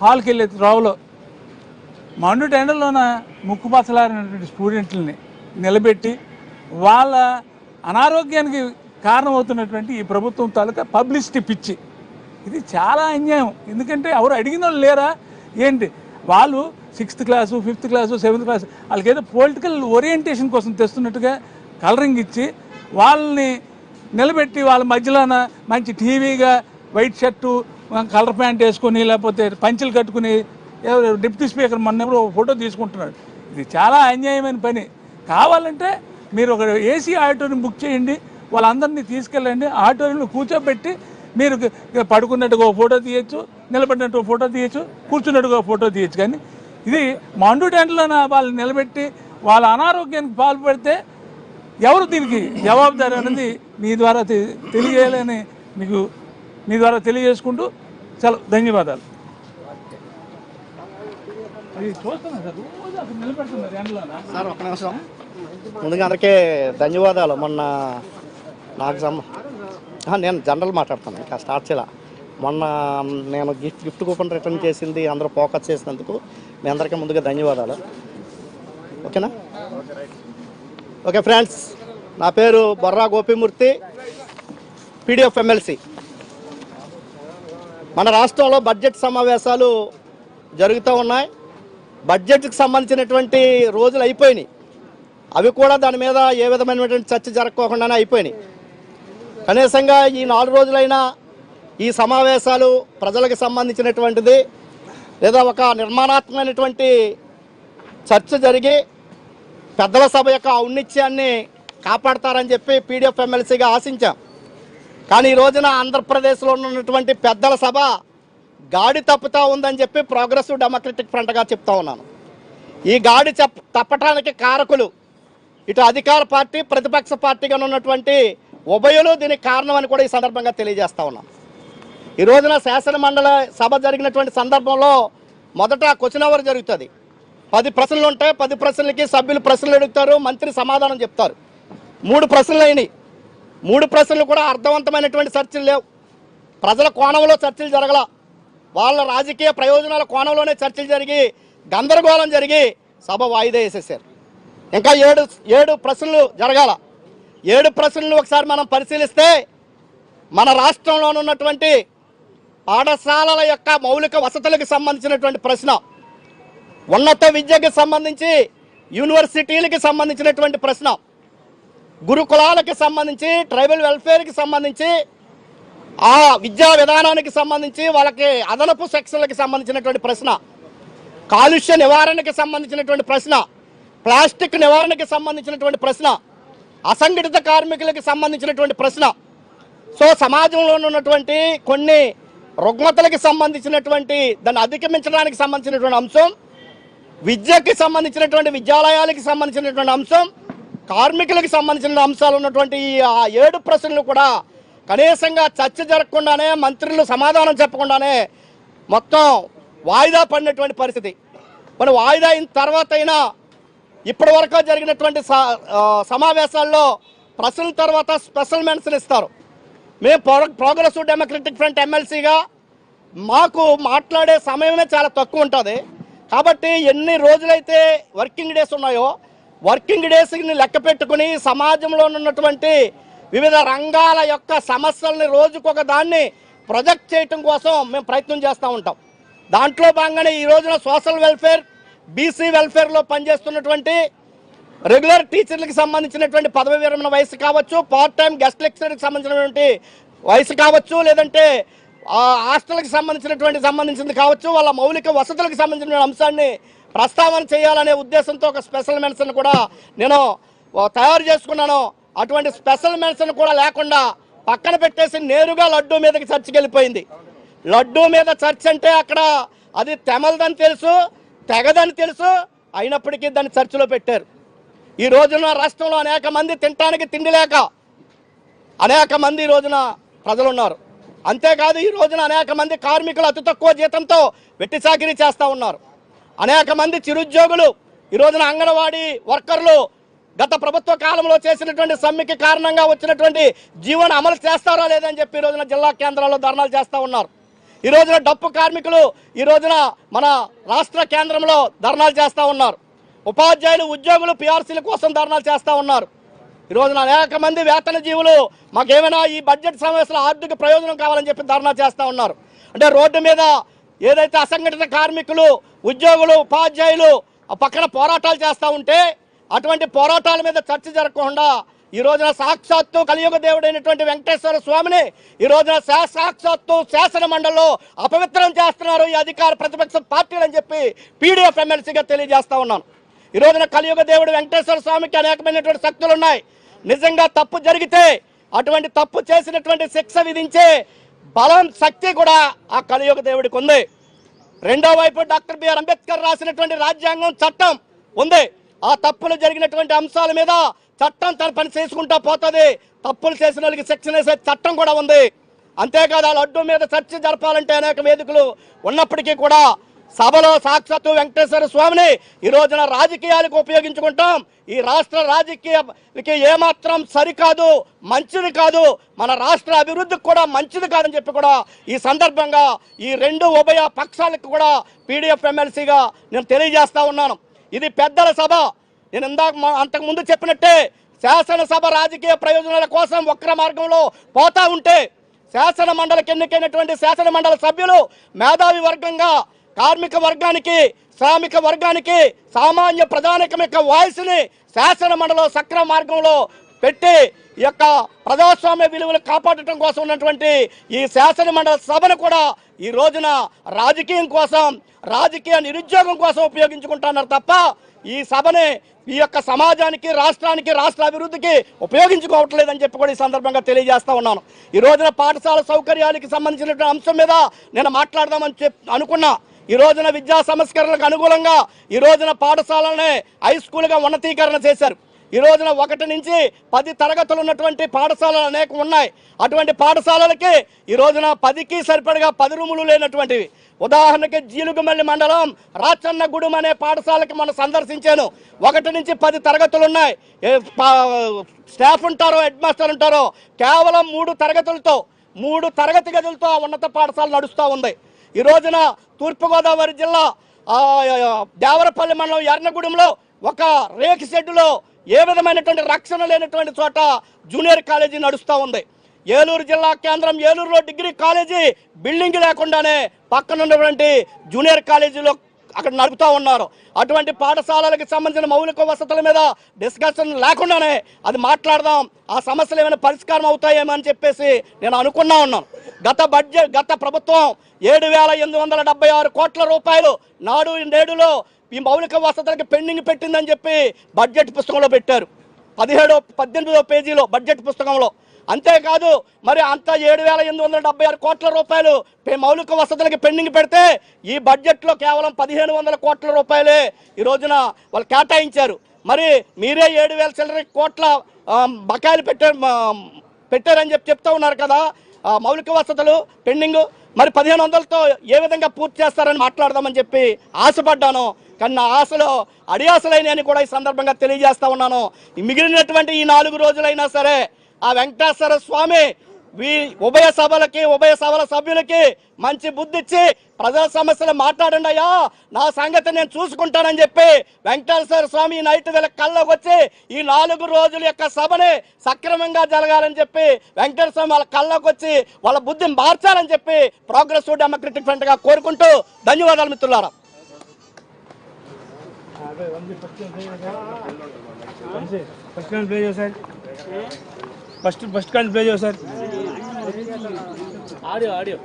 హాల్కి వెళ్ళే త్రోవలో మండు టెండర్లోన ముక్కుపచ్చలారినటువంటి స్టూడెంట్లని నిలబెట్టి వాళ్ళ అనారోగ్యానికి కారణమవుతున్నటువంటి ఈ ప్రభుత్వం తాలూకా పబ్లిసిటీ పిచ్చి, ఇది చాలా అన్యాయం. ఎందుకంటే ఎవరు అడిగిన వాళ్ళు లేరా ఏంటి? వాళ్ళు 6th class 5th class 7th class వాళ్ళకి ఏదో పొలిటికల్ ఓరియంటేషన్ కోసం తెస్తున్నట్టుగా కలరింగ్ ఇచ్చి వాళ్ళని నిలబెట్టి వాళ్ళ మధ్యలోన మంచి టీవీగా వైట్ షర్టు కలర్ ప్యాంట్ వేసుకొని లేకపోతే పంచెలు కట్టుకుని డిప్యూటీ స్పీకర్ మొన్నప్పుడు ఒక ఫోటో తీసుకుంటున్నాడు. ఇది చాలా అన్యాయమైన పని. కావాలంటే మీరు ఒక ఏసీ ఆటోని బుక్ చేయండి, వాళ్ళందరినీ తీసుకెళ్ళండి, ఆటోని కూర్చోబెట్టి మీరు పడుకున్నట్టుగా ఫోటో తీయచ్చు, నిలబడినట్టు ఫోటో తీయచ్చు, కూర్చున్నట్టుగా ఫోటో తీయచ్చు. కానీ ఇది మండు టెంట్లో వాళ్ళని నిలబెట్టి వాళ్ళ అనారోగ్యానికి పాల్పడితే ఎవరు దీనికి జవాబుదారు అనేది మీ ద్వారా తెలియజేయాలని మీకు మీ ద్వారా తెలియజేసుకుంటూ చాలా ధన్యవాదాలు. సార్ ఒక నిమిషం, ముందుగా అందరికీ ధన్యవాదాలు. మొన్న నాకు నేను జనరల్ మాట్లాడుతాను, ఇంకా స్టార్ట్ చేయాల. మొన్న నేను గిఫ్ట్ కూపన్ రిటర్న్ చేసింది అందరూ ఫోకస్ చేసినందుకు మీ అందరికీ ముందుగా ధన్యవాదాలు. ఓకేనా? ఓకే ఫ్రెండ్స్, నా పేరు బొర్రా గోపిమూర్తి, పీడిఎఫ్ ఎమ్మెల్సీ. మన రాష్ట్రంలో బడ్జెట్ సమావేశాలు జరుగుతూ ఉన్నాయి. బడ్జెట్కి సంబంధించినటువంటి రోజులు అయిపోయినాయి. అవి కూడా దాని మీద ఏ విధమైనటువంటి చర్చ జరగకోకుండానే అయిపోయినాయి. కనీసంగా ఈ 4 రోజులైనా ఈ సమావేశాలు ప్రజలకు సంబంధించినటువంటిది లేదా ఒక నిర్మాణాత్మకమైనటువంటి చర్చ జరిగి పెద్దల సభ యొక్క ఔన్నిత్యాన్ని కాపాడతారని చెప్పి పీడిఎఫ్ ఎమ్మెల్సీగా ఆశించాం. కానీ ఈ రోజున ఆంధ్రప్రదేశ్లో ఉన్నటువంటి పెద్దల సభ గాడి తప్పుతూ ఉందని చెప్పి ప్రోగ్రెసివ్ డెమోక్రటిక్ ఫ్రంట్గా చెప్తా ఉన్నాను. ఈ గాడి తప్పటానికి కారకులు ఇటు అధికార పార్టీ, ప్రతిపక్ష పార్టీగా ఉన్నటువంటి ఉభయులు దీనికి కారణం అని కూడా ఈ సందర్భంగా తెలియజేస్తా ఉన్నాను. ఈ రోజున శాసన మండలి సభ జరిగినటువంటి సందర్భంలో మొదట క్వశ్చన్ అవర్ జరుగుతుంది. 10 ప్రశ్నలు ఉంటాయి. 10 ప్రశ్నలకి సభ్యులు ప్రశ్నలు అడుగుతారు, మంత్రి సమాధానం చెప్తారు. 3 ప్రశ్నలు అయినాయి. 3 ప్రశ్నలు కూడా అర్థవంతమైనటువంటి చర్చలు లేవు. ప్రజల కోణంలో చర్చలు జరగల, వాళ్ళ రాజకీయ ప్రయోజనాల కోణంలోనే చర్చలు జరిగి గందరగోళం జరిగి సభ వాయిదా వేసేసారు. ఇంకా 7 ప్రశ్నలు జరగాల. 7 ప్రశ్నలు ఒకసారి మనం పరిశీలిస్తే మన రాష్ట్రంలో ఉన్నటువంటి పాఠశాలల యొక్క మౌలిక వసతులకు సంబంధించినటువంటి ప్రశ్న, ఉన్నత విద్యకి సంబంధించి యూనివర్సిటీలకి సంబంధించినటువంటి ప్రశ్న, గురుకులాలకు సంబంధించి, ట్రైబల్ వెల్ఫేర్కి సంబంధించి, ఆ విద్యా విధానానికి సంబంధించి వాళ్ళకి అదనపు సెక్షన్లకు సంబంధించినటువంటి ప్రశ్న, కాలుష్య నివారణకి సంబంధించినటువంటి ప్రశ్న, ప్లాస్టిక్ నివారణకి సంబంధించినటువంటి ప్రశ్న, అసంఘటిత కార్మికులకు సంబంధించినటువంటి ప్రశ్న. సో సమాజంలో ఉన్నటువంటి కొన్ని రుగ్మతలకు సంబంధించినటువంటి దాన్ని అధిగమించడానికి సంబంధించినటువంటి అంశం, విద్యకి సంబంధించినటువంటి విద్యాలయాలకు సంబంధించినటువంటి అంశం, కార్మికులకు సంబంధించిన అంశాలు ఉన్నటువంటి ఈ 7 ప్రశ్నలు కూడా కనీసంగా చర్చ జరగకుండానే, మంత్రులు సమాధానం చెప్పకుండానే మొత్తం వాయిదా పడినటువంటి పరిస్థితి. మరి వాయిదా అయిన తర్వాత అయినా ఇప్పటి వరకు జరిగినటువంటి సమావేశాల్లో ప్రశ్నల తర్వాత స్పెషల్ మెన్షన్ ఇస్తారు. మేము ప్రోగ్రెసివ్ డెమోక్రటిక్ ఫ్రంట్ ఎమ్మెల్సీగా మాకు మాట్లాడే సమయమే చాలా తక్కువ ఉంటుంది. కాబట్టి ఎన్ని రోజులైతే వర్కింగ్ డేస్ ఉన్నాయో వర్కింగ్ డేస్ని లెక్క పెట్టుకుని సమాజంలో ఉన్నటువంటి వివిధ రంగాల యొక్క సమస్యల్ని రోజుకొక దాన్ని ప్రొజెక్ట్ చేయటం కోసం మేము ప్రయత్నం చేస్తూ ఉంటాం. దాంట్లో భాగంగానే ఈ రోజున సోషల్ వెల్ఫేర్, బీసీ వెల్ఫేర్లో పనిచేస్తున్నటువంటి రెగ్యులర్ టీచర్లకు సంబంధించినటువంటి పదవి విరమణ వయసు కావచ్చు, పార్ట్ టైం గెస్ట్ లెక్చరర్కి సంబంధించినటువంటి వయసు కావచ్చు, లేదంటే హాస్టల్కి సంబంధించింది కావచ్చు, వాళ్ళ మౌలిక వసతులకు సంబంధించిన అంశాన్ని ప్రస్తావన చేయాలనే ఉద్దేశంతో ఒక స్పెషల్ మెన్షన్ కూడా నేను తయారు చేసుకున్నాను. అటువంటి స్పెషల్ మెన్షన్ కూడా లేకుండా పక్కన పెట్టేసి నేరుగా లడ్డూ మీదకి చర్చకి వెళ్ళిపోయింది. లడ్డూ మీద చర్చ అంటే అక్కడ అది తెమలదని తెలుసు, తెగదని తెలుసు, అయినప్పటికీ దాన్ని చర్చలో పెట్టారు. ఈ రోజున రాష్ట్రంలో అనేక మంది తినడానికి తిండి లేక అనేక మంది ఈ రోజున ప్రజలు ఉన్నారు. అంతేకాదు ఈ రోజున అనేక మంది కార్మికులు అతి తక్కువ జీతంతో వెట్టి చాకిరీ చేస్తూ ఉన్నారు. అనేక మంది చిరుద్యోగులు ఈ రోజున అంగన్వాడీ వర్కర్లు గత ప్రభుత్వ కాలంలో చేసినటువంటి సమ్మెకి కారణంగా వచ్చినటువంటి జీవన అమలు చేస్తారా లేదని చెప్పి ఈ రోజున జిల్లా కేంద్రాల్లో ధర్నాలు చేస్తూ ఉన్నారు. ఈ రోజున డప్పు కార్మికులు ఈ రోజున మన రాష్ట్ర కేంద్రంలో ధర్నాలు చేస్తూ ఉన్నారు. ఉపాధ్యాయులు, ఉద్యోగులు పిఆర్సీల కోసం ధర్నాలు చేస్తూ ఉన్నారు. ఈ రోజున అనేక మంది వేతన జీవులు మాకేమైనా ఈ బడ్జెట్ సమావేశంలో ఆర్థిక ప్రయోజనం కావాలని చెప్పి ధర్నా చేస్తూ ఉన్నారు. అంటే రోడ్డు మీద ఏదైతే అసంఘటిత కార్మికులు, ఉద్యోగులు, ఉపాధ్యాయులు పక్కన పోరాటాలు చేస్తూ ఉంటే అటువంటి పోరాటాల మీద చర్చ జరగకుండా ఈ రోజున సాక్షాత్తు కలియుగ దేవుడైనటువంటి వెంకటేశ్వర స్వామిని ఈ రోజున సాక్షాత్తు శాసన మండలిలో అపవిత్రం చేస్తున్నారు ఈ అధికార ప్రతిపక్ష పార్టీలు అని చెప్పి పీడీఎఫ్ ఎమ్మెల్సీగా తెలియజేస్తా ఉన్నాను. ఈ రోజున కలియుగ దేవుడు వెంకటేశ్వర స్వామికి అనేకమైనటువంటి శక్తులు ఉన్నాయి. నిజంగా తప్పు జరిగితే అటువంటి తప్పు చేసినటువంటి శిక్ష విధించే బలం, శక్తి కూడా ఆ కలియుగ దేవుడికి ఉంది. రెండో వైపు డాక్టర్ బిఆర్ అంబేద్కర్ రాసినటువంటి రాజ్యాంగం, చట్టం ఉంది. ఆ తప్పులు జరిగినటువంటి అంశాల మీద చట్టం తన పని చేసుకుంటా పోతుంది. తప్పులు చేసిన వాళ్ళకి శిక్షణ వేసే చట్టం కూడా ఉంది. అంతేకాదు ఆ లడ్డు మీద చర్చ జరపాలంటే అనేక వేదికలు ఉన్నప్పటికీ కూడా సభలో సాక్షాత్తు వెంకటేశ్వర స్వామిని ఈ రోజున రాజకీయాలకు ఉపయోగించుకుంటాం. ఈ రాష్ట్ర రాజకీయాలకి ఏమాత్రం సరికాదు, మంచిది కాదు, మన రాష్ట్ర అభివృద్ధికి కూడా మంచిది కాదని చెప్పి కూడా ఈ సందర్భంగా ఈ రెండు ఉభయ పక్షాలకు కూడా పీడీఎఫ్ ఎమ్మెల్సీగా నేను తెలియజేస్తా ఉన్నాను. ఇది పెద్దల సభ. నేను అంతకుముందు చెప్పినట్టే శాసనసభ రాజకీయ ప్రయోజనాల కోసం వక్ర మార్గంలో పోతా ఉంటే శాసన మండలికి ఎన్నికైనటువంటి శాసన మండలి సభ్యులు మేధావి వర్గంగా కార్మిక వర్గానికి, శ్రామిక వర్గానికి, సామాన్య ప్రజానికం యొక్క వాయిస్ని శాసన మండలిలో సక్రమ మార్గంలో పెట్టి ఈ యొక్క ప్రజాస్వామ్య విలువలు కాపాడటం కోసం ఉన్నటువంటి ఈ శాసన మండలి సభను కూడా ఈ రోజున రాజకీయం కోసం, రాజకీయ నిరుద్యోగం కోసం ఉపయోగించుకుంటున్నారు తప్ప ఈ సభని ఈ యొక్క సమాజానికి, రాష్ట్రానికి, రాష్ట్ర అభివృద్ధికి ఉపయోగించుకోవట్లేదని చెప్పి కూడా ఈ సందర్భంగా తెలియజేస్తా ఉన్నాను. ఈ రోజున పాఠశాల సౌకర్యాలకు సంబంధించినటువంటి అంశం మీద నేను మాట్లాడదామని అనుకున్నా. ఈ రోజున విద్యా సంస్కరణలకు అనుకూలంగా ఈ రోజున పాఠశాలనే హై స్కూల్గా ఉన్నతీకరణ చేశారు. ఈ రోజున 1 నుంచి 10 తరగతులు ఉన్నటువంటి పాఠశాలలు అనేకం ఉన్నాయి. అటువంటి పాఠశాలలకి ఈ రోజున 10కి సరిపడగా 10 రూములు లేనటువంటివి. ఉదాహరణకి జీలుగుమల్లి మండలం రాచన్నగూడెం అనే పాఠశాలకి మనం సందర్శించాను. 1 నుంచి 10 తరగతులు ఉన్నాయి. స్టాఫ్ ఉంటారో, హెడ్ మాస్టర్ ఉంటారో, కేవలం 3 తరగతులతో, 3 తరగతి గదులతో ఆ ఉన్నత పాఠశాల నడుస్తూ ఉంది. ఈ రోజున తూర్పుగోదావరి జిల్లా దేవరపల్లి మండలం ఎర్నగూడెంలో ఒక రేకు షెడ్డులో ఏ విధమైనటువంటి రక్షణ లేనటువంటి చోట జూనియర్ కాలేజీ నడుస్తూ ఉంది. ఏలూరు జిల్లా కేంద్రం ఏలూరులో డిగ్రీ కాలేజీ బిల్డింగ్ లేకుండానే పక్కన ఉన్నటువంటి జూనియర్ కాలేజీలో అక్కడ నడుపుతూ ఉన్నారు. అటువంటి పాఠశాలలకు సంబంధించిన మౌలిక వసతుల మీద డిస్కషన్ లేకుండానే అది మాట్లాడదాం, ఆ సమస్యలు ఏమైనా పరిష్కారం అవుతాయేమో అని చెప్పేసి నేను అనుకున్నా ఉన్నాను. గత ప్రభుత్వం 7,876 కోట్ల రూపాయలు నాడు నేడులో ఈ మౌలిక వసతులకి పెండింగ్ పెట్టిందని చెప్పి బడ్జెట్ పుస్తకంలో పెట్టారు. 18వ పేజీలో బడ్జెట్ పుస్తకంలో. అంతేకాదు మరి అంత 7,876 కోట్ల రూపాయలు మౌలిక వసతులకి పెండింగ్ పెడితే ఈ బడ్జెట్లో కేవలం 1,500 కోట్ల రూపాయలే ఈ రోజున వాళ్ళు కేటాయించారు. మరి మీరే 7,000 చిల్లర కోట్ల బకాయిలు పెట్టారని చెప్తా ఉన్నారు కదా. మౌలిక వసతులు పెండింగ్ మరి 1,500తో ఏ విధంగా పూర్తి చేస్తారని మాట్లాడదామని చెప్పి ఆశపడ్డాను. కానీ నా ఆశలో అడియాసలైనని కూడా ఈ సందర్భంగా తెలియజేస్తా ఉన్నాను. మిగిలినటువంటి ఈ 4 రోజులైనా సరే ఆ వెంకటేశ్వర స్వామి ఉభయ సభల సభ్యులకి మంచి బుద్ధి ఇచ్చి ప్రజా సమస్యలు మాట్లాడండి అయ్యా, నా సంగతి నేను చూసుకుంటానని చెప్పి వెంకటేశ్వర స్వామి నైట్ వీళ్ళ కళ్ళకు వచ్చి ఈ 4 రోజుల యొక్క సభని సక్రమంగా జరగాలని చెప్పి వెంకటేశ్వర స్వామి వాళ్ళ కళ్ళకు వచ్చి వాళ్ళ బుద్ధిని మార్చాలని చెప్పి ప్రోగ్రెసివ్ డెమోక్రటిక్ ఫ్రంట్ గా కోరుకుంటూ ధన్యవాదాలు మిత్రులారా. ఫస్ట్ ప్లే చేశారు. ఆడియో